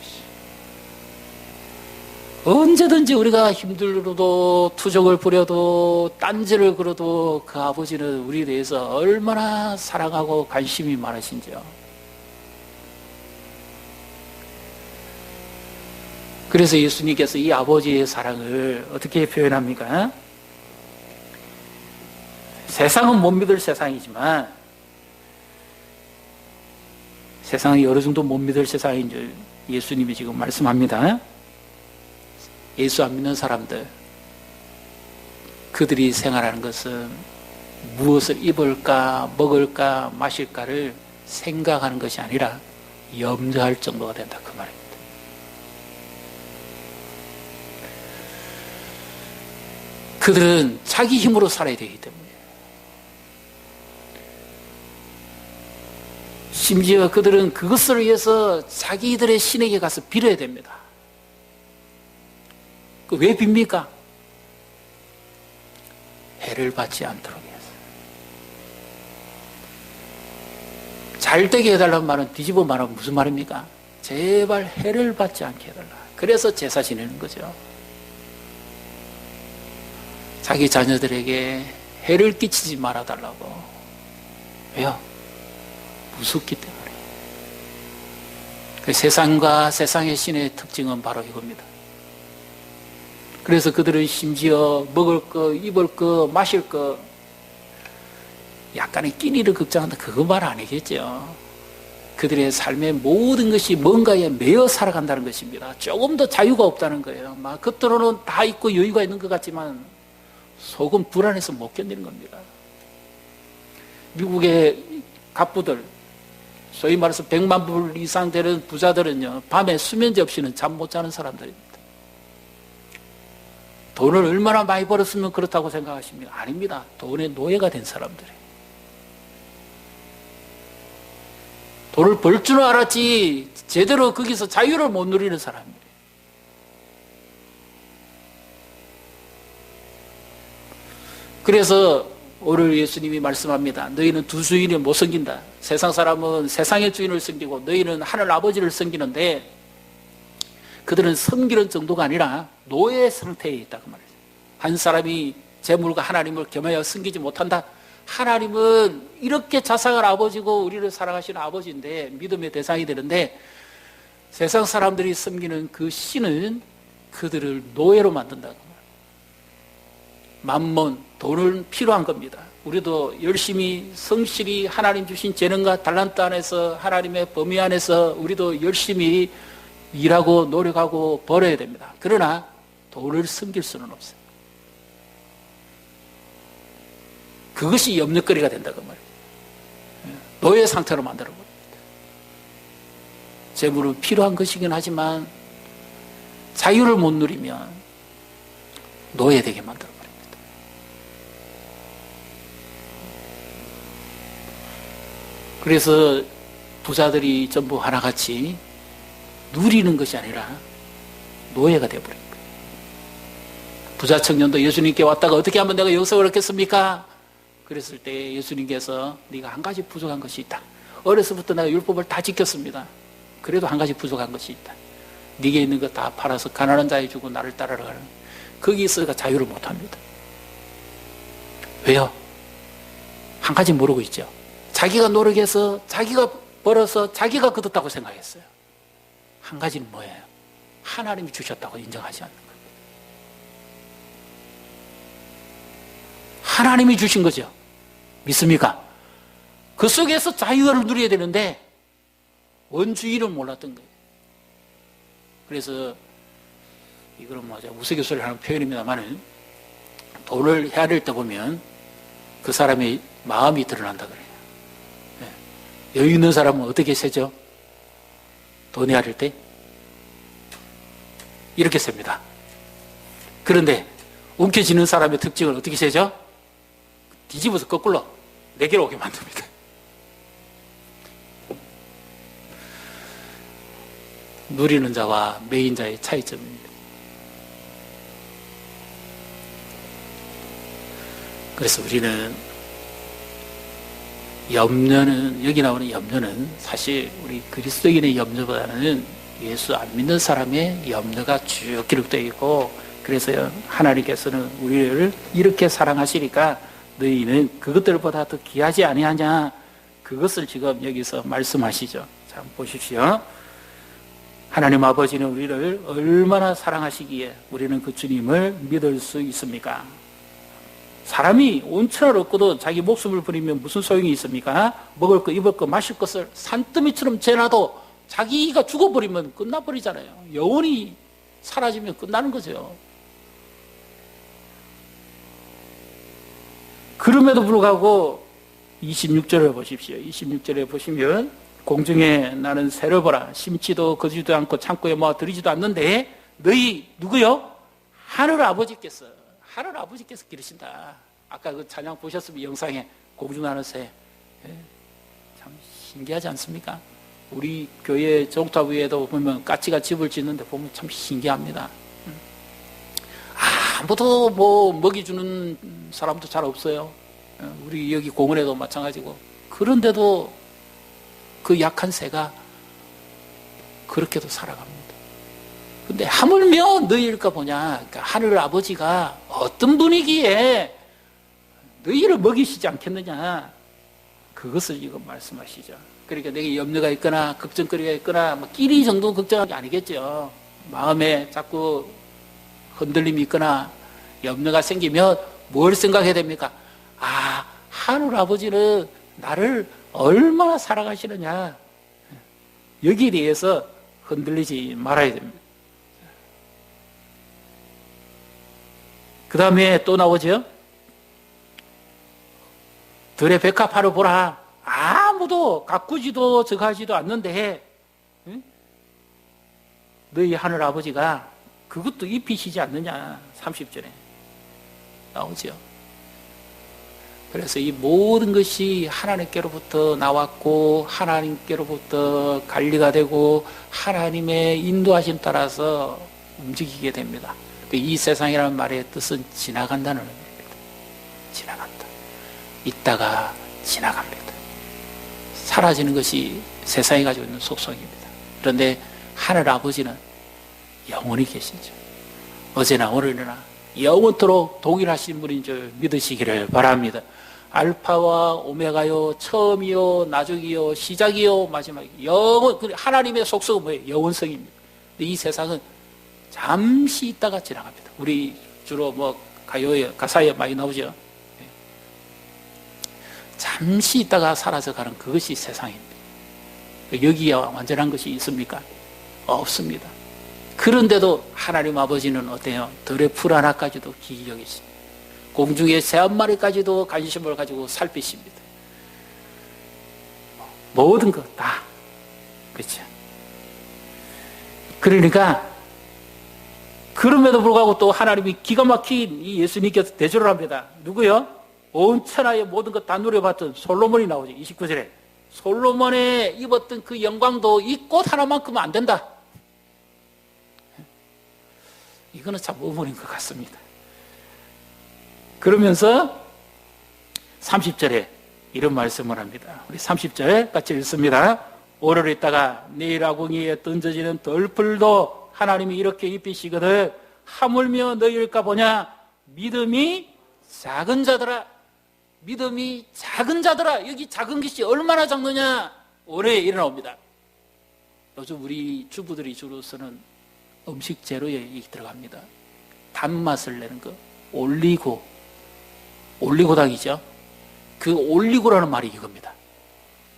S1: 언제든지 우리가 힘들어도, 투정을 부려도, 딴지를 걸어도 그 아버지는 우리에 대해서 얼마나 사랑하고 관심이 많으신지요. 그래서 예수님께서 이 아버지의 사랑을 어떻게 표현합니까? 세상은 못 믿을 세상이지만, 세상이 어느 정도 못 믿을 세상인 줄 예수님이 지금 말씀합니다. 예수 안 믿는 사람들, 그들이 생활하는 것은 무엇을 입을까, 먹을까, 마실까를 생각하는 것이 아니라 염려할 정도가 된다, 그 말입니다. 그들은 자기 힘으로 살아야 되기 때문에, 심지어 그들은 그것을 위해서 자기들의 신에게 가서 빌어야 됩니다. 왜 빕니까? 해를 받지 않도록 해서. 잘 되게 해달라는 말은 뒤집어 말하면 무슨 말입니까? 제발 해를 받지 않게 해달라. 그래서 제사 지내는 거죠. 자기 자녀들에게 해를 끼치지 말아달라고. 왜요? 무섭기 때문에. 그 세상과 세상의 신의 특징은 바로 이겁니다. 그래서 그들은 심지어 먹을 거, 입을 거, 마실 거, 약간의 끼니를 걱정한다, 그거 말 아니겠죠. 그들의 삶의 모든 것이 뭔가에 매여 살아간다는 것입니다. 조금 더 자유가 없다는 거예요. 막 겉으로는 다 있고 여유가 있는 것 같지만 속은 불안해서 못 견디는 겁니다. 미국의 갑부들, 소위 말해서 100만 불 이상 되는 부자들은요, 밤에 수면제 없이는 잠 못 자는 사람들입니다. 돈을 얼마나 많이 벌었으면 그렇다고 생각하십니까? 아닙니다. 돈의 노예가 된 사람들이에요. 돈을 벌 줄 알았지 제대로 거기서 자유를 못 누리는 사람이에요. 그래서 오늘 예수님이 말씀합니다. 너희는 두 주인을 못 섬긴다. 세상 사람은 세상의 주인을 섬기고 너희는 하늘 아버지를 섬기는데 그들은 섬기는 정도가 아니라 노예 상태에 있다고 말이죠. 한 사람이 재물과 하나님을 겸하여 섬기지 못한다. 하나님은 이렇게 자상한 아버지고 우리를 사랑하시는 아버지인데 믿음의 대상이 되는데 세상 사람들이 섬기는 그 신은 그들을 노예로 만든다고 말이에요. 만몬, 돈은 필요한 겁니다. 우리도 열심히 성실히 하나님 주신 재능과 달란트 안에서 하나님의 범위 안에서 우리도 열심히 일하고 노력하고 벌어야 됩니다. 그러나 돈을 섬길 수는 없어요. 그것이 염려거리가 된다고 말이에요. 노예 상태로 만들어버립니다. 재물은 필요한 것이긴 하지만 자유를 못 누리면 노예되게 만들어버립니다. 그래서 부자들이 전부 하나같이 누리는 것이 아니라 노예가 되어버린 거예요. 부자 청년도 예수님께 왔다가 어떻게 하면 내가 영생을 얻겠습니까? 그랬을 때 예수님께서 네가 한 가지 부족한 것이 있다. 어려서부터 내가 율법을 다 지켰습니다. 그래도 한 가지 부족한 것이 있다. 네게 있는 거 다 팔아서 가난한 자에 주고 나를 따르라. 거기서가 자유를 못합니다. 왜요? 한 가지 모르고 있죠. 자기가 노력해서 자기가 벌어서 자기가 거뒀다고 생각했어요. 한 가지는 뭐예요? 하나님이 주셨다고 인정하지 않는 거예요. 하나님이 주신 거죠. 믿습니까? 그 속에서 자유를 누려야 되는데 원주의를 몰랐던 거예요. 그래서 이거는 뭐 우스갯소리 하는 표현입니다만 돈을 헤아릴 때 보면 그 사람의 마음이 드러난다 그래요. 여유 있는 사람은 어떻게 세죠? 돈 헤아릴 때 이렇게 셉니다. 그런데 움켜쥐는 사람의 특징을 어떻게 세죠? 뒤집어서 거꾸로 내게로 오게 만듭니다. 누리는 자와 매인 자의 차이점입니다. 그래서 우리는 염려는, 여기 나오는 염려는 사실 우리 그리스도인의 염려보다는 예수 안 믿는 사람의 염려가 쭉 기록되어 있고, 그래서 하나님께서는 우리를 이렇게 사랑하시니까 너희는 그것들보다 더 귀하지 아니하냐, 그것을 지금 여기서 말씀하시죠. 자, 보십시오. 하나님 아버지는 우리를 얼마나 사랑하시기에 우리는 그 주님을 믿을 수 있습니까? 사람이 온천을 얻고도 자기 목숨을 버리면 무슨 소용이 있습니까? 먹을 거, 입을 거, 마실 것을 산더미처럼 재놔도 자기가 죽어버리면 끝나버리잖아요. 영원히 사라지면 끝나는 거죠. 그럼에도 불구하고 26절을 보십시오. 26절에 보시면 공중에 나는 새를 보라. 심지도 거두지도 않고 창고에 모아 들이지도 않는데 너희 누구요? 하늘 아버지께서 기르신다. 아까 그 찬양 보셨으면 영상에 공중 나는 새. 참 신기하지 않습니까? 우리 교회 정탑 위에도 보면 까치가 집을 짓는데 보면 참 신기합니다. 아무도 뭐 먹이 주는 사람도 잘 없어요. 우리 여기 공원에도 마찬가지고. 그런데도 그 약한 새가 그렇게도 살아갑니다. 근데 하물며 너희일까 보냐. 그러니까 하늘 아버지가 어떤 분위기에 너희를 먹이시지 않겠느냐. 그것을 지금 말씀하시죠. 그러니까 내게 염려가 있거나 걱정거리가 있거나 뭐 끼리 정도 걱정하는 게 아니겠죠. 마음에 자꾸 흔들림이 있거나 염려가 생기면 뭘 생각해야 됩니까? 아, 하늘 아버지는 나를 얼마나 사랑하시느냐. 여기에 대해서 흔들리지 말아야 됩니다. 그 다음에 또 나오죠. 들의 백합화를 보라. 아무도 가꾸지도 저가지도 않는데 응? 너희 하늘 아버지가 그것도 입히시지 않느냐. 30절에 나오죠. 그래서 이 모든 것이 하나님께로부터 나왔고 하나님께로부터 관리가 되고 하나님의 인도하심 따라서 움직이게 됩니다. 이 세상이라는 말의 뜻은 지나간다는 의미입니다. 지나간다. 있다가 지나갑니다. 사라지는 것이 세상이 가지고 있는 속성입니다. 그런데 하늘 아버지는 영원히 계시죠. 어제나 오늘이나 영원토록 동일하신 분인 줄 믿으시기를 바랍니다. 알파와 오메가요, 처음이요, 나중이요, 시작이요, 마지막이요. 하나님의 속성은 뭐예요? 영원성입니다. 근데 이 세상은 잠시 있다가 지나갑니다. 우리 주로 뭐 가사에 많이 나오죠. 잠시 있다가 사라져가는 그것이 세상입니다. 여기에 완전한 것이 있습니까? 없습니다. 그런데도 하나님 아버지는 어때요? 들의 풀 하나까지도 기이 여기십니다. 공중의 새 한 마리까지도 관심을 가지고 살피십니다. 모든 것 다. 그렇죠? 그러니까 그럼에도 불구하고 또 하나님이 기가 막힌 이 예수님께서 대조를 합니다. 누구요? 온 천하의 모든 것 다 누려봤던 솔로몬이 나오죠. 29절에. 솔로몬의 입었던 그 영광도 이 꽃 하나만큼은 안 된다. 이거는 참 어머니인 것 같습니다. 그러면서 30절에 이런 말씀을 합니다. 우리 30절 같이 읽습니다. 오늘 있다가 내일 아궁이에 던져지는 덜풀도 하나님이 이렇게 입히시거든 하물며 너희일까 보냐. 믿음이 작은 자들아. 믿음이 작은 자들아. 여기 작은 것이 얼마나 작느냐. 올해 일어나옵니다. 요즘 우리 주부들이 주로 쓰는 음식 재료에 들어갑니다. 단맛을 내는 거. 올리고당이죠. 그 올리고라는 말이 이겁니다.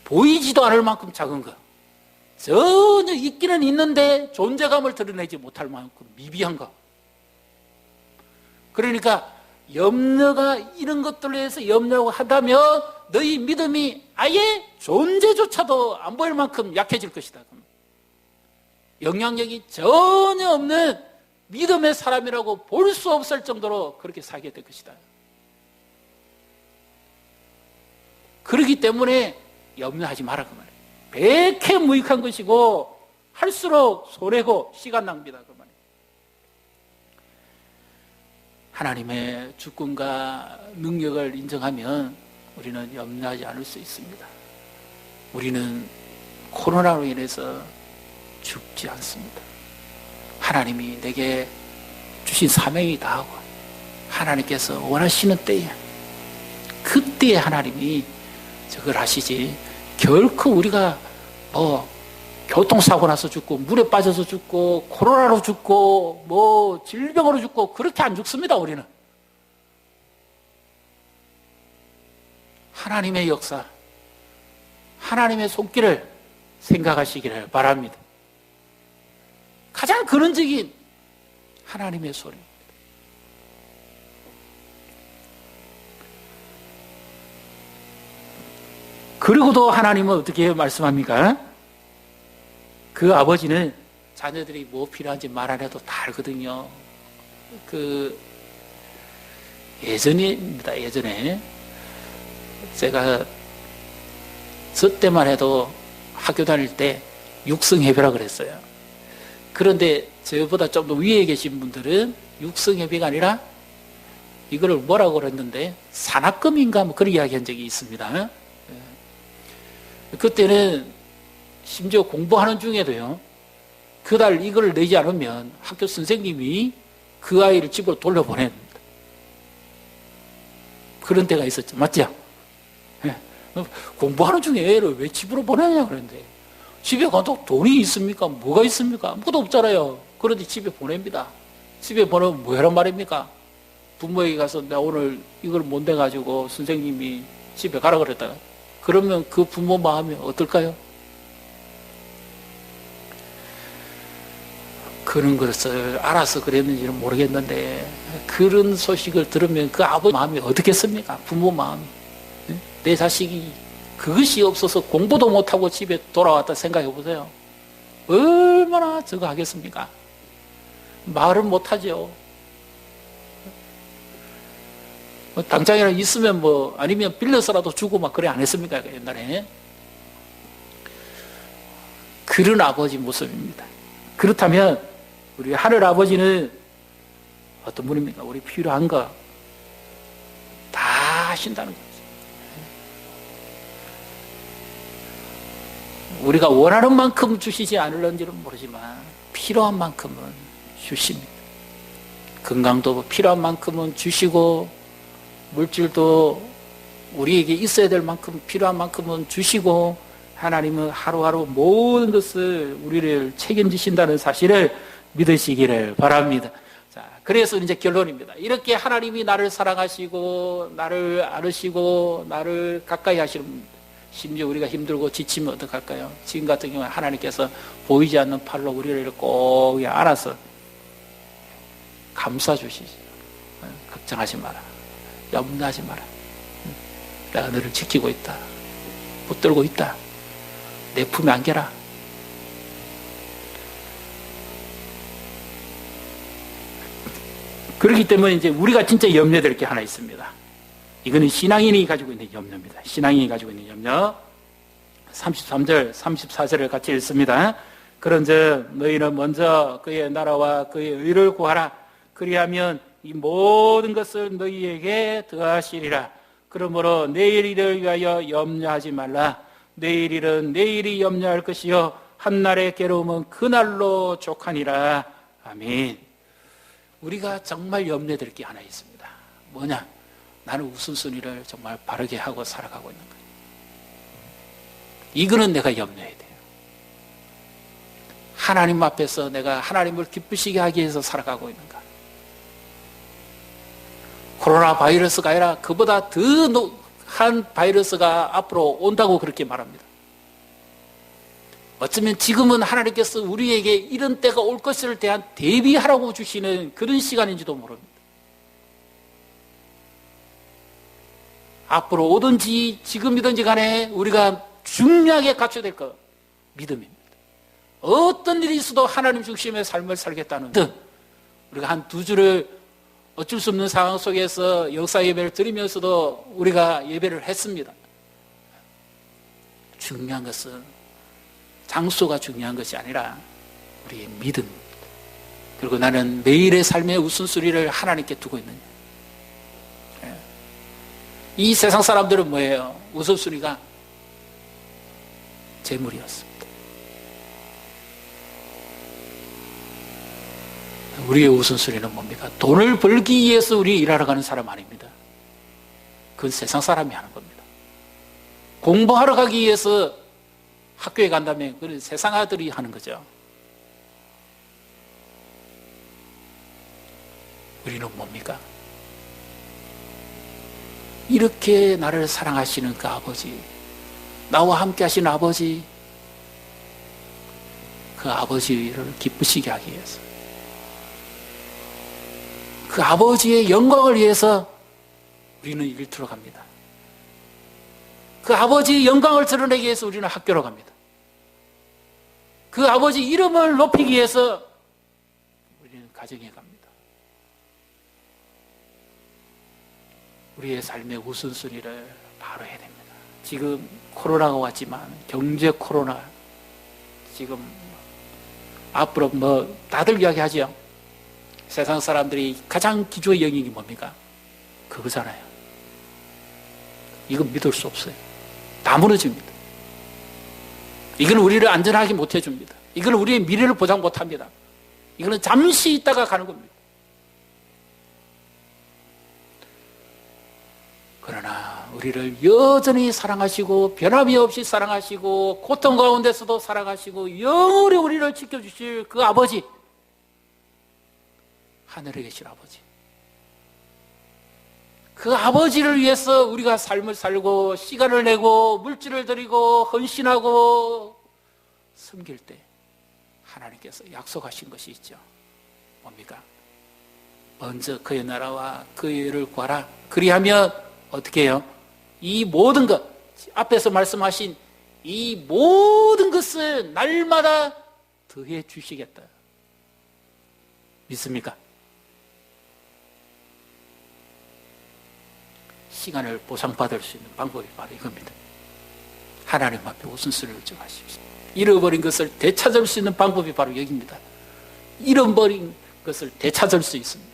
S1: 보이지도 않을 만큼 작은 거. 전혀 있기는 있는데 존재감을 드러내지 못할 만큼 미비한 거. 그러니까 염려가 이런 것들로 해서 염려하고 하다면 너희 믿음이 아예 존재조차도 안 보일 만큼 약해질 것이다. 영향력이 전혀 없는 믿음의 사람이라고 볼 수 없을 정도로 그렇게 살게 될 것이다. 그렇기 때문에 염려하지 마라 그 말이에요. 백해 무익한 것이고 할수록 손해고 시간 낭비다 그 말이에요. 하나님의 주권과 능력을 인정하면 우리는 염려하지 않을 수 있습니다. 우리는 코로나로 인해서 죽지 않습니다. 하나님이 내게 주신 사명이 다하고 하나님께서 원하시는 때에 그때에 하나님이 저걸 하시지 결코 우리가 교통사고 나서 죽고 물에 빠져서 죽고 코로나로 죽고 질병으로 죽고 그렇게 안 죽습니다. 우리는 하나님의 역사 하나님의 손길을 생각하시기를 바랍니다. 가장 근원적인 하나님의 소리입니다. 그리고도 하나님은 어떻게 말씀합니까? 그 아버지는 자녀들이 뭐 필요한지 말 안 해도 다 알거든요. 예전에 제가 저 때만 해도 학교 다닐 때 육성예배라 그랬어요. 그런데 저보다 좀 더 위에 계신 분들은 육성예배가 아니라 이거를 뭐라고 그랬는데 산학금인가 뭐 그런 이야기 한 적이 있습니다. 그때는 심지어 공부하는 중에도요, 그달 이걸 내지 않으면 학교 선생님이 그 아이를 집으로 돌려보냅니다. 그런 때가 있었죠. 맞죠? 공부하는 중에 애를 왜 집으로 보내냐 그랬는데 집에 가도 돈이 있습니까? 뭐가 있습니까? 아무것도 없잖아요. 그런데 집에 보냅니다. 집에 보내면 뭐하란 말입니까? 부모에게 가서 내가 오늘 이걸 못 내가지고 선생님이 집에 가라 그랬다. 그러면 그 부모 마음이 어떨까요? 그런 것을 알아서 그랬는지는 모르겠는데 그런 소식을 들으면 그 아버지 마음이 어떻겠습니까? 부모 마음이. 내 자식이 그것이 없어서 공부도 못하고 집에 돌아왔다 생각해 보세요. 얼마나 저거 하겠습니까? 말은 못하죠. 당장이라 있으면 뭐 아니면 빌려서라도 주고 막 그래 안 했습니까? 옛날에. 그런 아버지 모습입니다. 그렇다면 우리 하늘 아버지는 어떤 분입니까? 우리 필요한 거 다 하신다는 거죠. 우리가 원하는 만큼 주시지 않을런지는 모르지만 필요한 만큼은 주십니다. 건강도 필요한 만큼은 주시고 물질도 우리에게 있어야 될 만큼 필요한 만큼은 주시고 하나님은 하루하루 모든 것을 우리를 책임지신다는 사실을 믿으시기를 바랍니다. 자, 그래서 이제 결론입니다. 이렇게 하나님이 나를 사랑하시고 나를 안으시고 나를 가까이 하시는, 심지어 우리가 힘들고 지치면 어떡할까요? 지금 같은 경우는 하나님께서 보이지 않는 팔로 우리를 꼭 안아서 감싸 주시죠. 걱정하지 마라. 염려하지 마라. 내가 너를 지키고 있다. 붙들고 있다. 내 품에 안겨라. 그렇기 때문에 이제 우리가 진짜 염려될 게 하나 있습니다. 이거는 신앙인이 가지고 있는 염려입니다. 신앙인이 가지고 있는 염려. 33절, 34절을 같이 읽습니다. 그런즉 너희는 먼저 그의 나라와 그의 의를 구하라. 그리하면 이 모든 것을 너희에게 더하시리라. 그러므로 내일 일을 위하여 염려하지 말라. 내일 일은 내일이 염려할 것이요 한날의 괴로움은 그날로 족하니라. 아멘. 우리가 정말 염려될 게 하나 있습니다. 뭐냐? 나는 우선순위를 정말 바르게 하고 살아가고 있는 거예요. 이거는 내가 염려해야 돼요. 하나님 앞에서 내가 하나님을 기쁘시게 하기 위해서 살아가고 있는가? 코로나 바이러스가 아니라 그보다 더한 바이러스가 앞으로 온다고 그렇게 말합니다. 어쩌면 지금은 하나님께서 우리에게 이런 때가 올 것을 대한 대비하라고 주시는 그런 시간인지도 모릅니다. 앞으로 오든지 지금이든지 간에 우리가 중요하게 갖춰야 될 것, 믿음입니다. 어떤 일이 있어도 하나님 중심의 삶을 살겠다는 듯 우리가 한 두 주를 어쩔 수 없는 상황 속에서 역사 예배를 드리면서도 우리가 예배를 했습니다. 중요한 것은 장소가 중요한 것이 아니라 우리의 믿음입니다. 그리고 나는 매일의 삶의 우선순위를 하나님께 두고 있느냐. 이 세상 사람들은 뭐예요? 우선순위가 재물이었습니다. 우리의 우선순위는 뭡니까? 돈을 벌기 위해서 우리 일하러 가는 사람 아닙니다. 그건 세상 사람이 하는 겁니다. 공부하러 가기 위해서 학교에 간다면 그건 세상 아들이 하는 거죠. 우리는 뭡니까? 이렇게 나를 사랑하시는 그 아버지, 나와 함께 하시는 아버지, 그 아버지를 기쁘시게 하기 위해서, 그 아버지의 영광을 위해서 우리는 일터로 갑니다. 그 아버지의 영광을 드러내기 위해서 우리는 학교로 갑니다. 그 아버지 이름을 높이기 위해서 우리는 가정에 갑니다. 우리의 삶의 우선순위를 바로 해야 됩니다. 지금 코로나가 왔지만 경제 코로나, 지금 앞으로 뭐 다들 이야기하죠. 세상 사람들이 가장 기초의 영역이 뭡니까? 그거잖아요. 이건 믿을 수 없어요. 다 무너집니다. 이건 우리를 안전하게 못 해줍니다. 이건 우리의 미래를 보장 못합니다. 이거는 잠시 있다가 가는 겁니다. 그러나 우리를 여전히 사랑하시고 변함이 없이 사랑하시고 고통 가운데서도 사랑하시고 영원히 우리를 지켜주실 그 아버지, 하늘에 계신 아버지, 그 아버지를 위해서 우리가 삶을 살고 시간을 내고 물질을 들이고 헌신하고 섬길 때 하나님께서 약속하신 것이 있죠. 뭡니까? 먼저 그의 나라와 그의 의를 구하라. 그리하면 어떻게 해요? 이 모든 것, 앞에서 말씀하신 이 모든 것을 날마다 더해 주시겠다. 믿습니까? 시간을 보상받을 수 있는 방법이 바로 이겁니다. 하나님 앞에 우선순위를 정하십시오. 잃어버린 것을 되찾을 수 있는 방법이 바로 여기입니다. 잃어버린 것을 되찾을 수 있습니다.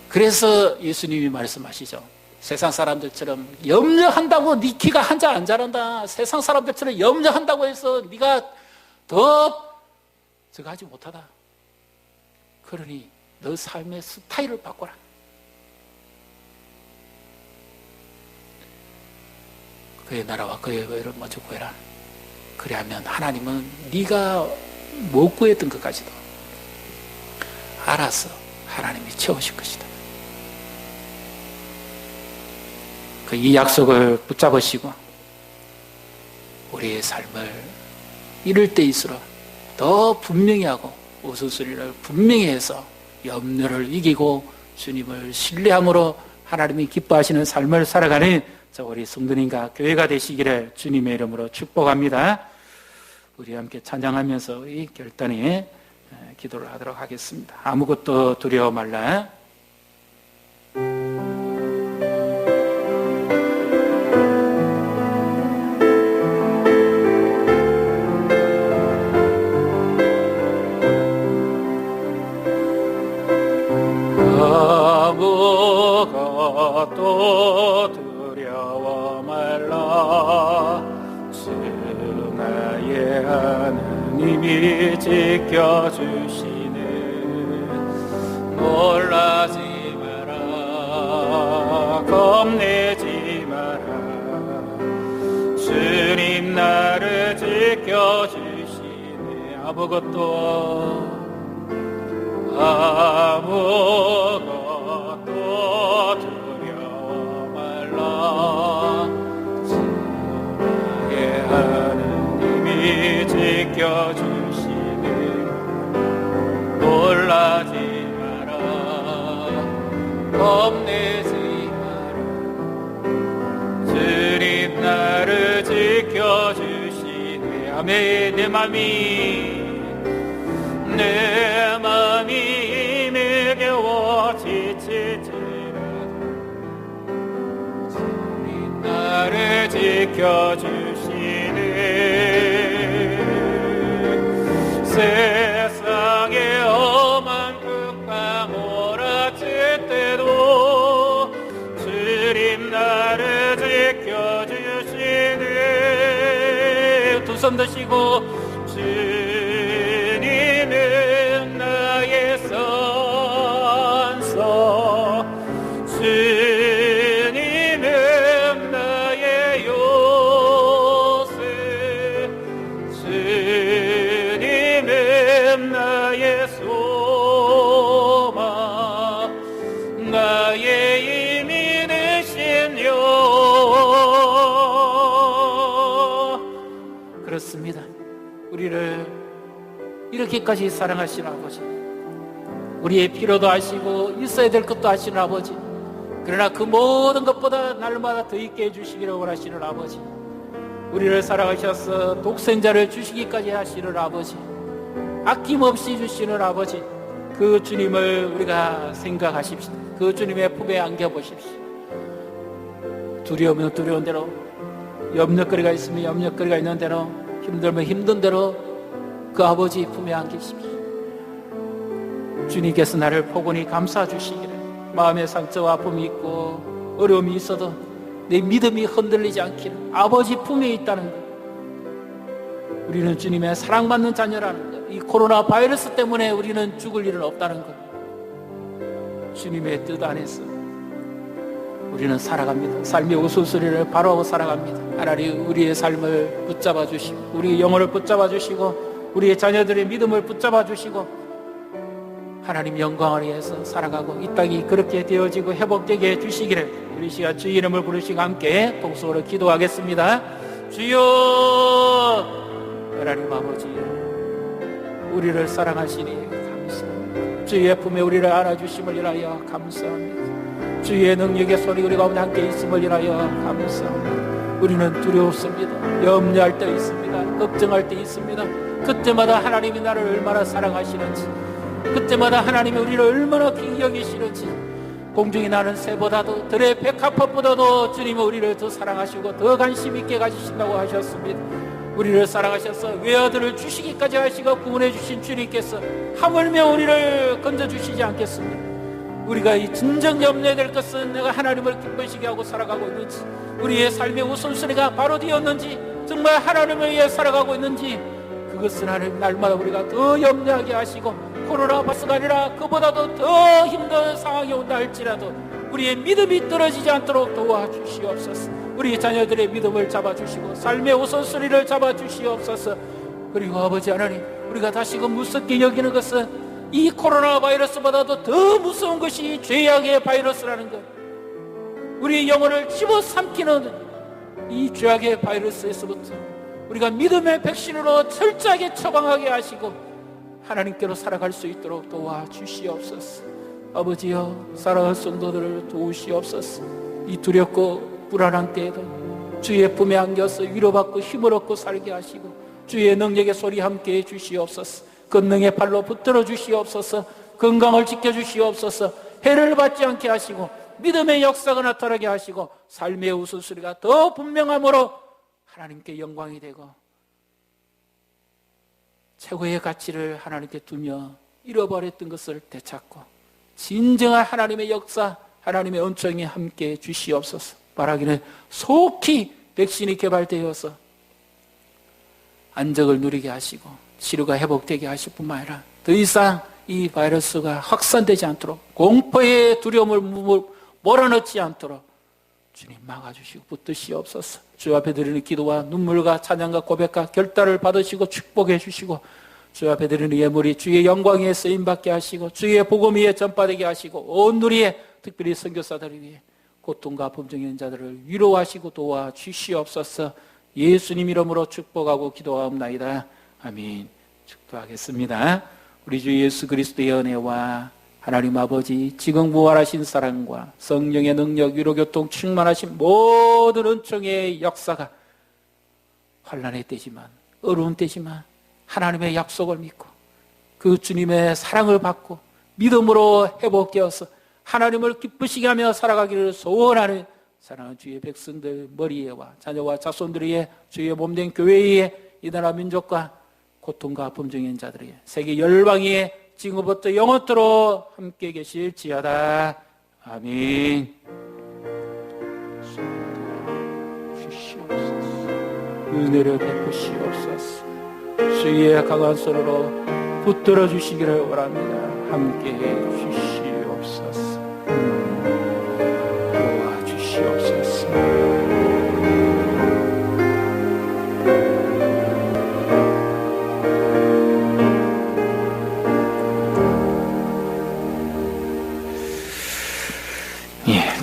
S1: 그래서 예수님이 말씀하시죠. 세상 사람들처럼 염려한다고 네 키가 한 자 안 자란다. 세상 사람들처럼 염려한다고 해서 네가 더 저거 하지 못하다. 그러니 너 삶의 스타일을 바꿔라. 그의 나라와 그의 의를 먼저 구해라. 그래야면 하나님은 네가 못 구했던 것까지도 알아서 하나님이 채우실 것이다. 이 약속을 붙잡으시고 우리의 삶을 이럴 때일수록 더 분명히 하고 우선순위를 분명히 해서 염려를 이기고 주님을 신뢰함으로 하나님이 기뻐하시는 삶을 살아가는 우리 성도님과 교회가 되시기를 주님의 이름으로 축복합니다. 우리 함께 찬양하면서 이 결단에 기도를 하도록 하겠습니다. 아무것도 두려워 말라. 아무것도 두려워 말라. 주 나의 하나님이 지켜주시네. 놀라지 마라. 겁내지 마라. 주님 나를 지켜주시네. 아무것도 두려워 말라. 주 나의 하나님이 지켜주시네. 놀라지 마라. 겁내지 마라. 주님 나를 지켜주시네. 아멘. 내 맘이 힘에 겨워 지칠지라도 주님 나를 지켜주시네. 세상에 험한 극방 몰아칠 때도 주님 나를 지켜주시네. 두 손 드시고 주님은 나의 선서, 주님은 나의 요새, 주님은 나의 소망, 나의 힘이 되시며. 그렇습니다. 우리를 이렇게까지 사랑하시는 아버지, 우리의 필요도 아시고 있어야 될 것도 아시는 아버지, 그러나 그 모든 것보다 날마다 더 있게 해주시기를 원하시는 아버지, 우리를 사랑하셔서 독생자를 주시기까지 하시는 아버지, 아낌없이 주시는 아버지, 그 주님을 우리가 생각하십시오. 그 주님의 품에 안겨보십시오. 두려우면 두려운 대로, 염려거리가 있으면 염려거리가 있는 대로, 힘들면 힘든 대로 그 아버지 품에 안기십시오. 주님께서 나를 포근히 감싸 주시기를, 마음의 상처와 아픔이 있고 어려움이 있어도 내 믿음이 흔들리지 않기를 아버지 품에 있다는 것, 우리는 주님의 사랑받는 자녀라는 것, 이 코로나 바이러스 때문에 우리는 죽을 일은 없다는 것, 주님의 뜻 안에서 우리는 살아갑니다. 삶의 우선순위를 바로하고 살아갑니다. 하나님, 우리의 삶을 붙잡아 주시고 우리의 영혼을 붙잡아 주시고 우리의 자녀들의 믿음을 붙잡아 주시고 하나님 영광을 위해서 살아가고 이 땅이 그렇게 되어지고 회복되게 해주시기를 우리 시간 주의 이름을 부르시고 함께 동성으로 기도하겠습니다. 주여, 하나님 아버지, 우리를 사랑하시니 감사합니다. 주의 품에 우리를 안아주심을 인하여 감사합니다. 주의 능력의 소리 우리 가운데 함께 있음을 인하여 감사합니다. 우리는 두려웠습니다. 염려할 때 있습니다. 걱정할 때 있습니다. 그때마다 하나님이 나를 얼마나 사랑하시는지, 그때마다 하나님이 우리를 얼마나 귀히 여기시는지, 공중에 나는 새보다도 들의 백합화보다도 주님은 우리를 더 사랑하시고 더 관심 있게 가지신다고 하셨습니다. 우리를 사랑하셔서 외아들을 주시기까지 하시고 구원해 주신 주님께서 하물며 우리를 건져주시지 않겠습니까? 우리가 이 진정 염려해야 될 것은 내가 하나님을 기쁘시게 하고 살아가고 있는지, 우리의 삶의 우선순위가 바로 되었는지, 정말 하나님을 위해 살아가고 있는지, 그것은 하나님 날마다 우리가 더 염려하게 하시고, 코로나 바스가 아니라 그보다도 더 힘든 상황이 온다 할지라도 우리의 믿음이 떨어지지 않도록 도와주시옵소서. 우리 자녀들의 믿음을 잡아주시고 삶의 우선순위를 잡아주시옵소서. 그리고 아버지 하나님, 우리가 다시금 무섭게 여기는 것은 이 코로나 바이러스보다도 더 무서운 것이 죄악의 바이러스라는 것, 우리의 영혼을 집어삼키는 이 죄악의 바이러스에서부터 우리가 믿음의 백신으로 철저하게 처방하게 하시고 하나님께로 살아갈 수 있도록 도와주시옵소서. 아버지여, 사랑하는 성도들을 도우시옵소서. 이 두렵고 불안한 때에도 주의 품에 안겨서 위로받고 힘을 얻고 살게 하시고 주의 능력의 소리 함께 해주시옵소서. 권능의 발로 붙들어 주시옵소서. 건강을 지켜주시옵소서. 해를 받지 않게 하시고 믿음의 역사가 나타나게 하시고 삶의 우선순위가 더 분명함으로 하나님께 영광이 되고 최고의 가치를 하나님께 두며 잃어버렸던 것을 되찾고 진정한 하나님의 역사, 하나님의 은총이 함께 주시옵소서. 바라기는 속히 백신이 개발되어서 안정을 누리게 하시고 치료가 회복되게 하실 뿐만 아니라 더 이상 이 바이러스가 확산되지 않도록, 공포의 두려움을 몰아넣지 않도록 주님 막아주시고 붙드시옵소서. 주 앞에 드리는 기도와 눈물과 찬양과 고백과 결단을 받으시고 축복해 주시고 주 앞에 드리는 예물이 주의 영광에 쓰임받게 하시고 주의 복음 위에 전파되게 하시고 온 누리에 특별히 선교사들을 위해 고통과 범정인 자들을 위로하시고 도와주시옵소서. 예수님 이름으로 축복하고 기도하옵나이다. 아멘. 축도하겠습니다. 우리 주 예수 그리스도의 은혜와 하나님 아버지 지금 부활하신 사랑과 성령의 능력 위로교통 충만하신 모든 은총의 역사가 환난의 때지만 어려운 때지만 하나님의 약속을 믿고 그 주님의 사랑을 받고 믿음으로 회복되어서 하나님을 기쁘시게 하며 살아가기를 소원하는 사랑하는 주의 백성들 머리에와 자녀와 자손들 위에 주의 몸된 교회 위에 이 나라 민족과 고통과 범정인 자들에게 세계 열방 위에 지금부터 영원토록 함께 계실지어다. 아멘. 은혜를 베푸시옵소서. 주의 강한 손으로 붙들어 주시기를 원합니다. 함께 주시옵소서. 도와주시옵소서.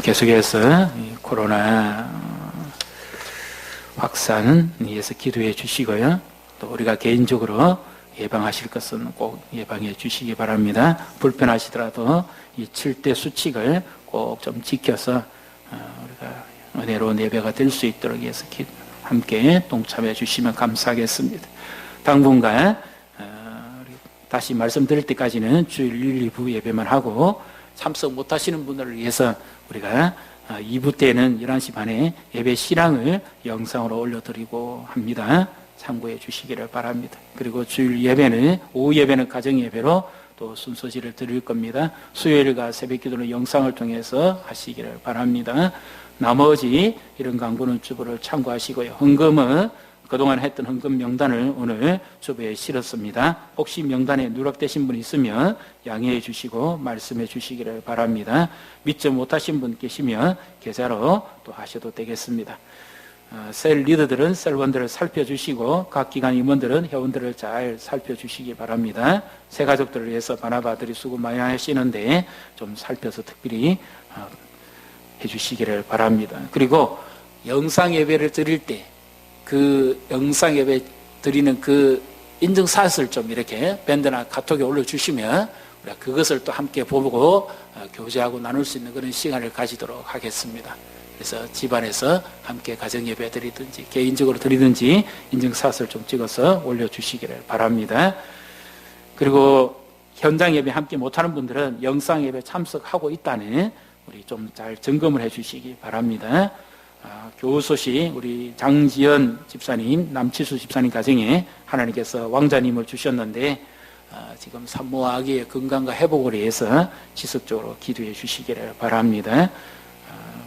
S1: 계속해서 코로나 확산을 위해서 기도해 주시고요. 또 우리가 개인적으로 예방하실 것은 꼭 예방해 주시기 바랍니다. 불편하시더라도 이 7대 수칙을 꼭 좀 지켜서 우리가 은혜로운 예배가 될 수 있도록 해서 함께 동참해 주시면 감사하겠습니다. 당분간 다시 말씀드릴 때까지는 주일 1, 2부 예배만 하고 참석 못하시는 분들을 위해서 우리가 2부 때는 11시 반에 예배 실황을 영상으로 올려드리고 합니다. 참고해 주시기를 바랍니다. 그리고 주일 예배는 오후 예배는 가정 예배로 또 순서지를 드릴 겁니다. 수요일과 새벽 기도는 영상을 통해서 하시기를 바랍니다. 나머지 이런 강구는 주보를 참고하시고요. 헌금은 그동안 했던 헌금 명단을 오늘 주보에 실었습니다. 혹시 명단에 누락되신 분 있으면 양해해 주시고 말씀해 주시기를 바랍니다. 믿지 못하신 분 계시면 계좌로 또 하셔도 되겠습니다. 셀 리더들은 셀원들을 살펴주시고 각 기관 임원들은 회원들을 잘 살펴주시기 바랍니다. 새 가족들을 위해서 바나바들이 수고 많이 하시는데 좀 살펴서 특별히 해주시기를 바랍니다. 그리고 영상 예배를 드릴 때 그 영상 예배 드리는 그 인증샷을 좀 이렇게 밴드나 카톡에 올려주시면 그것을 또 함께 보고 교제하고 나눌 수 있는 그런 시간을 가지도록 하겠습니다. 그래서 집안에서 함께 가정예배 드리든지 개인적으로 드리든지 인증샷을 좀 찍어서 올려주시기를 바랍니다. 그리고 현장 예배 함께 못하는 분들은 영상 예배 참석하고 있다는 우리 좀 잘 점검을 해 주시기 바랍니다. 교우소시 우리 장지연 집사님, 남치수 집사님 가정에 하나님께서 왕자님을 주셨는데 지금 산모와 아기의 건강과 회복을 위해서 지속적으로 기도해 주시기를 바랍니다.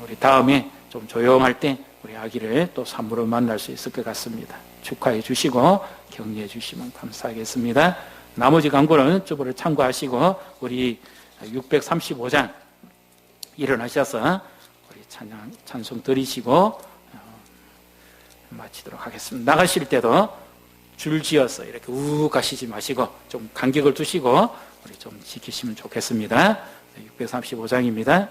S1: 우리 다음에 좀 조용할 때 우리 아기를 또 산모로 만날 수 있을 것 같습니다. 축하해 주시고 격려해 주시면 감사하겠습니다. 나머지 광고는 주보를 참고하시고 우리 635장 일어나셔서 우리 찬송 드리시고 마치도록 하겠습니다. 나가실 때도 줄 지어서 이렇게 우욱 가시지 마시고 좀 간격을 두시고 우리 좀 지키시면 좋겠습니다. 635장입니다.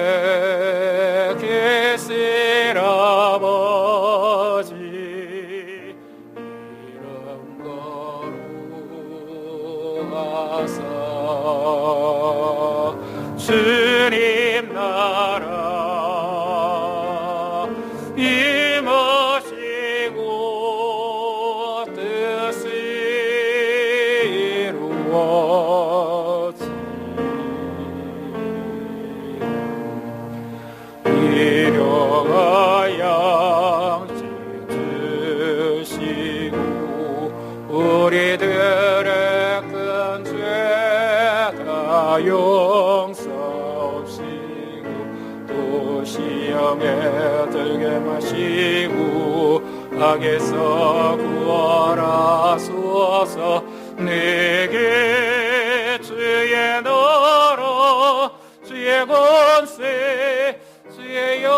S1: 하늘에 계신 아버지 이름 거룩하사 주님 나라 임하시고 뜻이 이루어지라 일용할 양식 주시고 우리들의 큰 죄 다 용서하시고 또 시험에 들게 마시고 악에서 구원하소서. 내게 주의 나라 주의 권세 주의 영